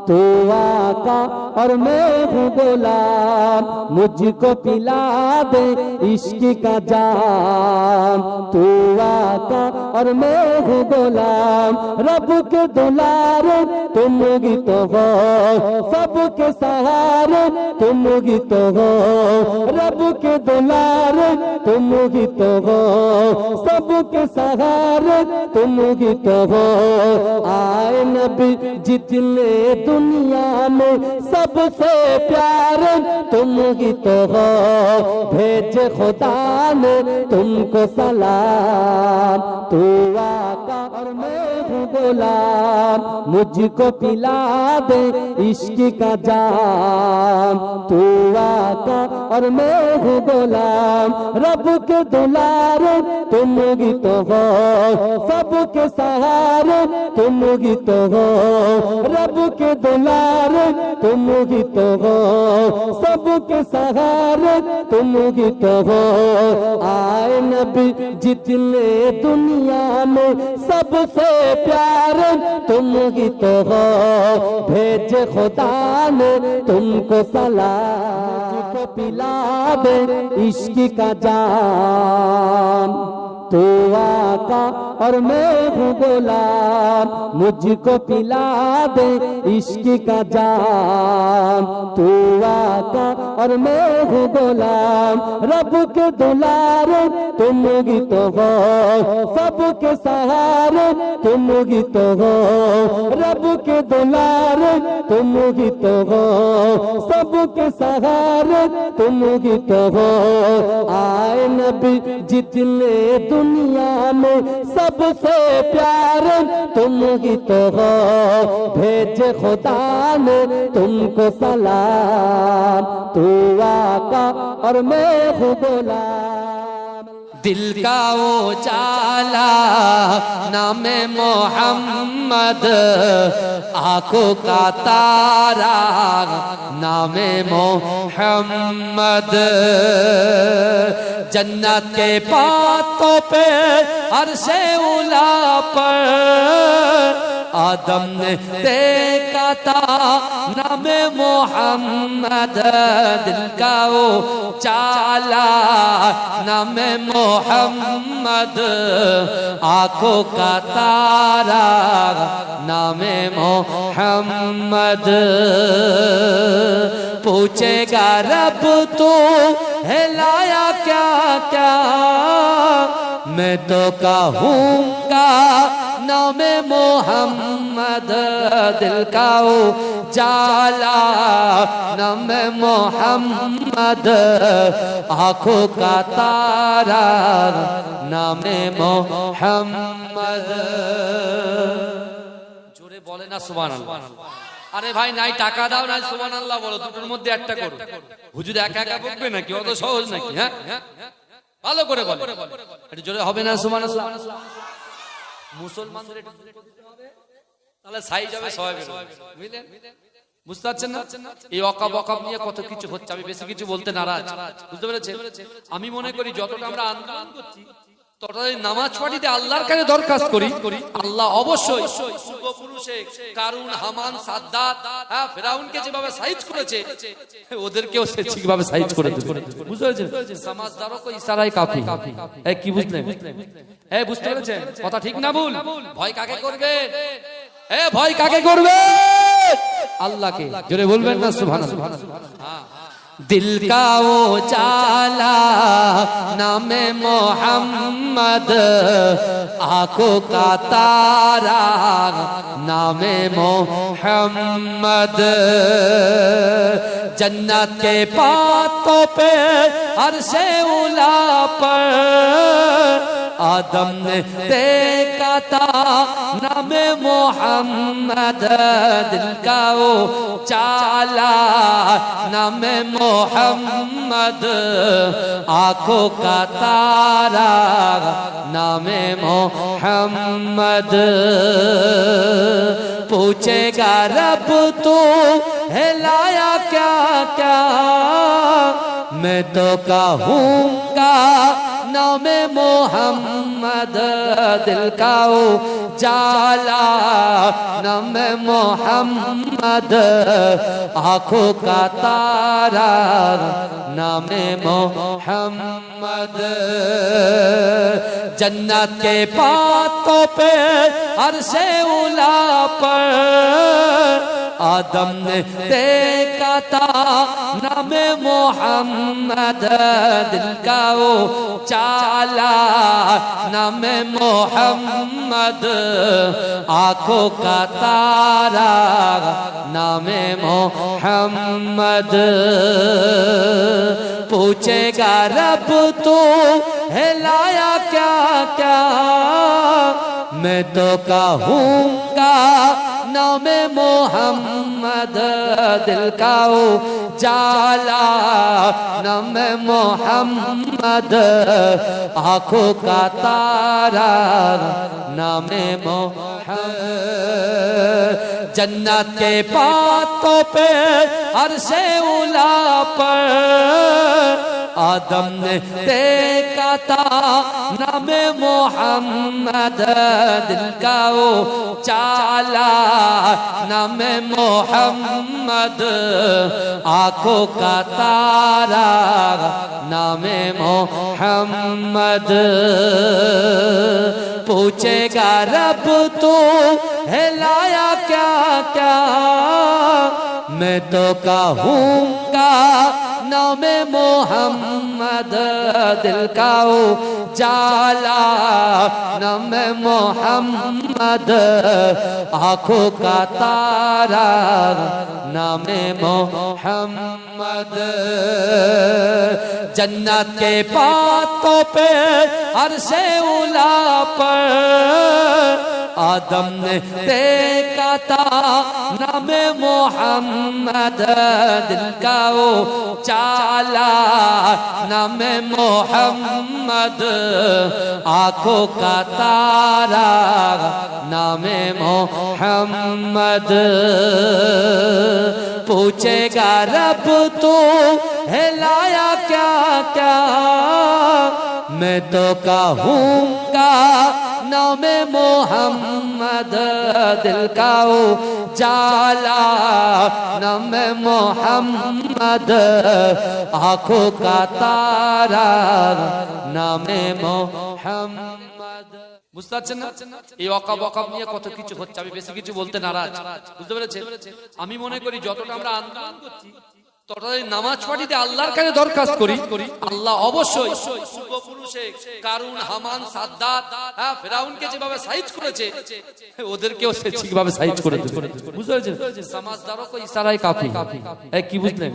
तू आका और मैं हूँ गुलाम मुझको पिला दे इश्क का जाम तू आका और मैं हूँ गुलाम रब के दुलारे तुम गीत हो सबके सहारे तुम गीत हो रब के दुलारे तुम गीत हो सबके सहारे तुम गीत हो आए नबी जितने दुनिया में सबसे प्यारे तुम गीत हो भेजे खुदा ने तुमको सलाम तू आका और मैं हूँ गुलाम मुझको पिला दे इश्क का जाम तू आका और मैं हूँ गुलाम रब के दुलारे तुम गीत हो सबके सहारे तुम गीत हो रब के दुलारे तुम गीत हो सबके सहारे तुम गीत हो आए नबी जितने दुनिया में सबसे प्यारे तुम गीत हो भेजे खुदा ने तुमको सलाम को पिला दे इश्क का जाम। तू आका और मैं हूँ गुलाम, मुझको पिला दे इश्क का जाम। तू आका और मैं हूँ गुलाम, रब के दुलारे तुम ही तो हो, सबके सहारे तुम ही तो हो। रब के दुलारे तुम ही तो हो, सबके सहारे तुम ही तो हो। आए नबी जितने दुनिया में सबसे प्यारे तुम ही तो हो, भेजे खुदा ने तुमको सलाम। तू आका और मैं हूँ गुलाम। दिल का उजाला नामे मोहम्मद, आंखों का तारा नामे मोहम्मद। जन्नत के बातों पे अर्शे उला पर आदम ने देखा था नामे मोहम्मद। दिल का उजाला नामे मोहम्मद, आंखों का तारा नामे मोहम्मद। पूछेगा रब तू है लाया क्या क्या, मैं तो कहूँगा नामे मोहम्मद। दिल का उजाला नामे मोहम्मद, आंखों का तारा नामे मोहम्मद। জোরে বলে না সুবহানাল্লাহ। আরে ভাই নাই টাকা দাও নাই সুবহানাল্লাহ বলো, দুটোর মধ্যে একটা করো। হুজুর একা একা বকবে নাকি? অত সহজ নাকি? হ্যাঁ ভালো করে বলো, একটু জোরে হবে না সুবহানাল্লাহ? মুসলমানদের একটু জোরে দিতে হবে, তাহলে সাইজ হবে সবাই বুঝলেন? বুঝতে পারছেন না? এই অকাব অকাব নিয়ে কত কিছু হচ্ছে, আমি বেশি কিছু বলতে নারাজ, বুঝতে পেরেছেন? আমি মনে করি যতটা আমরা আন্দোলন করছি ততটাই নামাজ পাঠিতে আল্লাহর কাছে দরখাস্ত করি, আল্লাহ অবশ্যই পূর্বপুরুষে কারুন, হামান, সাদ্দাত, ফেরাউনকে যেভাবে সাইজ করেছে ওদেরকেও সে ঠিকভাবে সাইজ করে দেবে। বুঝতে পেরেছেন? সমাজদারও কো ইশারায় কাফি। কি বুঝলেন? বুঝতে পেরেছেন কথা ঠিক না ভুল? ভয় কাকে করবে? ভয় কাকে করবে? আল্লাহকে। জোরে বলবেন না সুবহানাল্লাহ? दिल का उजाला नामे मोहम्मद, आंखों का तारा नामे मोहम्मद। जन्नत के बातों पे अर्शे उला पर आदम ने देखा था नामे मोहम्मद। दिल का उजाला नामे मोहम्मद, आंखों का तारा नामे मोहम्मद। पूछेगा रब तू है लाया क्या क्या, मैं तो कहूँगा नामे मोहम्मद। दिल का उजाला नामे मोहम्मद, आंखों का तारा नामे मोहम्मद। जन्नत के बातों पे अर्शे उला पर आदम ने देखा था नामे मोहम्मद। दिल का उजाला नामे मोहम्मद, आंखों का तारा नामे मोहम्मद। पूछेगा रब तू है लाया क्या क्या, मैं तो कहूँगा नामे मोहम्मद। दिल का उजाला नामे मोहम्मद, आंखों का तारा नामे मोहम्मद। जन्नत के पातों पे अर्शे उला पर आदम ने देखा था नामे मोहम्मद, दिल का वो चाला नामे मोहम्मद, आंखों का तारा नामे मोहम्मद। पूछेगा रब तू है लाया क्या क्या, मैं तो कहूँगा नामे मोहम्मद, दिल का उजाला नामे मोहम्मद, आंखों का तारा नामे मोहम्मद। जन्नत के पातों पे अर्शे उला पर आदम ने देखा था नामे मोहम्मद, दिल का वो चाला नामे मोहम्मद, आंखों का तारा नामे मोहम्मद। पूछेगा रब तू है लाया क्या क्या, मैं तो कहूँगा नामे मोहम्मद, दिल का उजाला नामे मोहम्मद, आंखों का तारा नामे मोहम्मद। বুঝতে পারছেন না? এই ওয়াকাব ওয়াকাব নিয়ে কত কিছু হচ্ছে, আমি বেশি কিছু বলতে নারাজ। বুঝতে পেরেছেন? আমি মনে করি যতটা আমরা আন্দোলন করছি ততটাই নামাজ পাঠিতে আল্লাহর কাছে দরখাস্ত করি, আল্লাহ অবশ্যই পূর্বপুরুষে কারুন, হামান, সাদ্দাত, ফেরাউনকে যেভাবে সাইজ করেছে ওদেরকেও সে ঠিকভাবে সাইজ করে দেবে। বুঝতে পেরেছেন? সমাজদারও কো ইশারায় কাফি। কি বুঝলেন?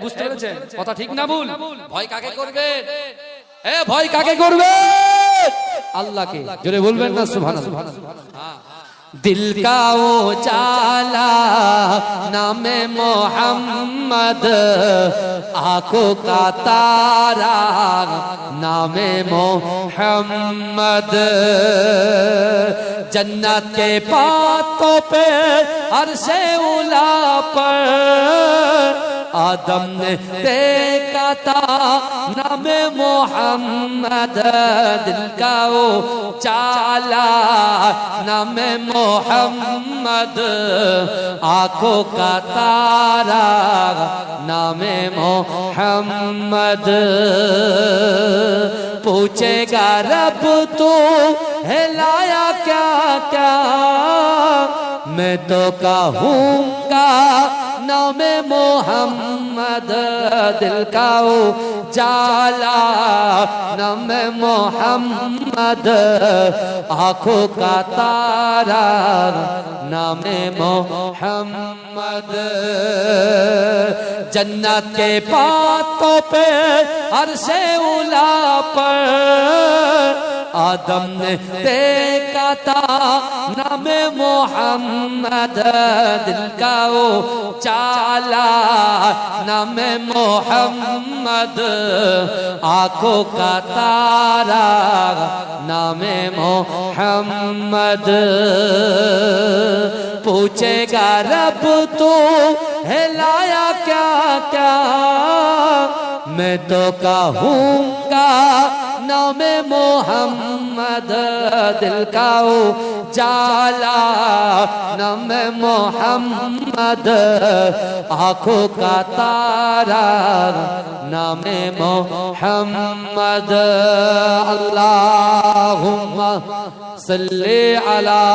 বুঝতে পেরেছেন কথা ঠিক না ভুল? ভয় কাকে করবে? ভয় কাকে করবে? আল্লাহকে। জোরে বলবেন না সুবহানাল্লাহ। दिल का उजाला नामे मोहम्मद, आंखों का तारा नामे मोहम्मद। जन्नत के पातों पे अर्शे उला पर आदम ने देखा था नामे मोहम्मद, दिल का वो चाला नामे मोहम्मद, आंखों का तारा नामे मोहम्मद। पूछेगा रब तू है लाया क्या क्या, मैं तो कहूँगा नामे मोहम्मद, दिल का उजाला नामे मोहम्मद, आंखों का तारा नामे मोहम्मद। जन्नत के पातों पे अर्शे उला पर आदम ने देखा था नामे मोहम्मद, दिल का उजाला नामे मोहम्मद, आंखों का तारा नामे मोहम्मद। पूछेगा रब तू है लाया क्या क्या, मैं तो कहूँगा नामे मोहम्मद, दिल का उजाला नामे मोहम्मद, आंखों का तारा नामे मोहम्मद। अल्लाहुम्मा सल्ली अला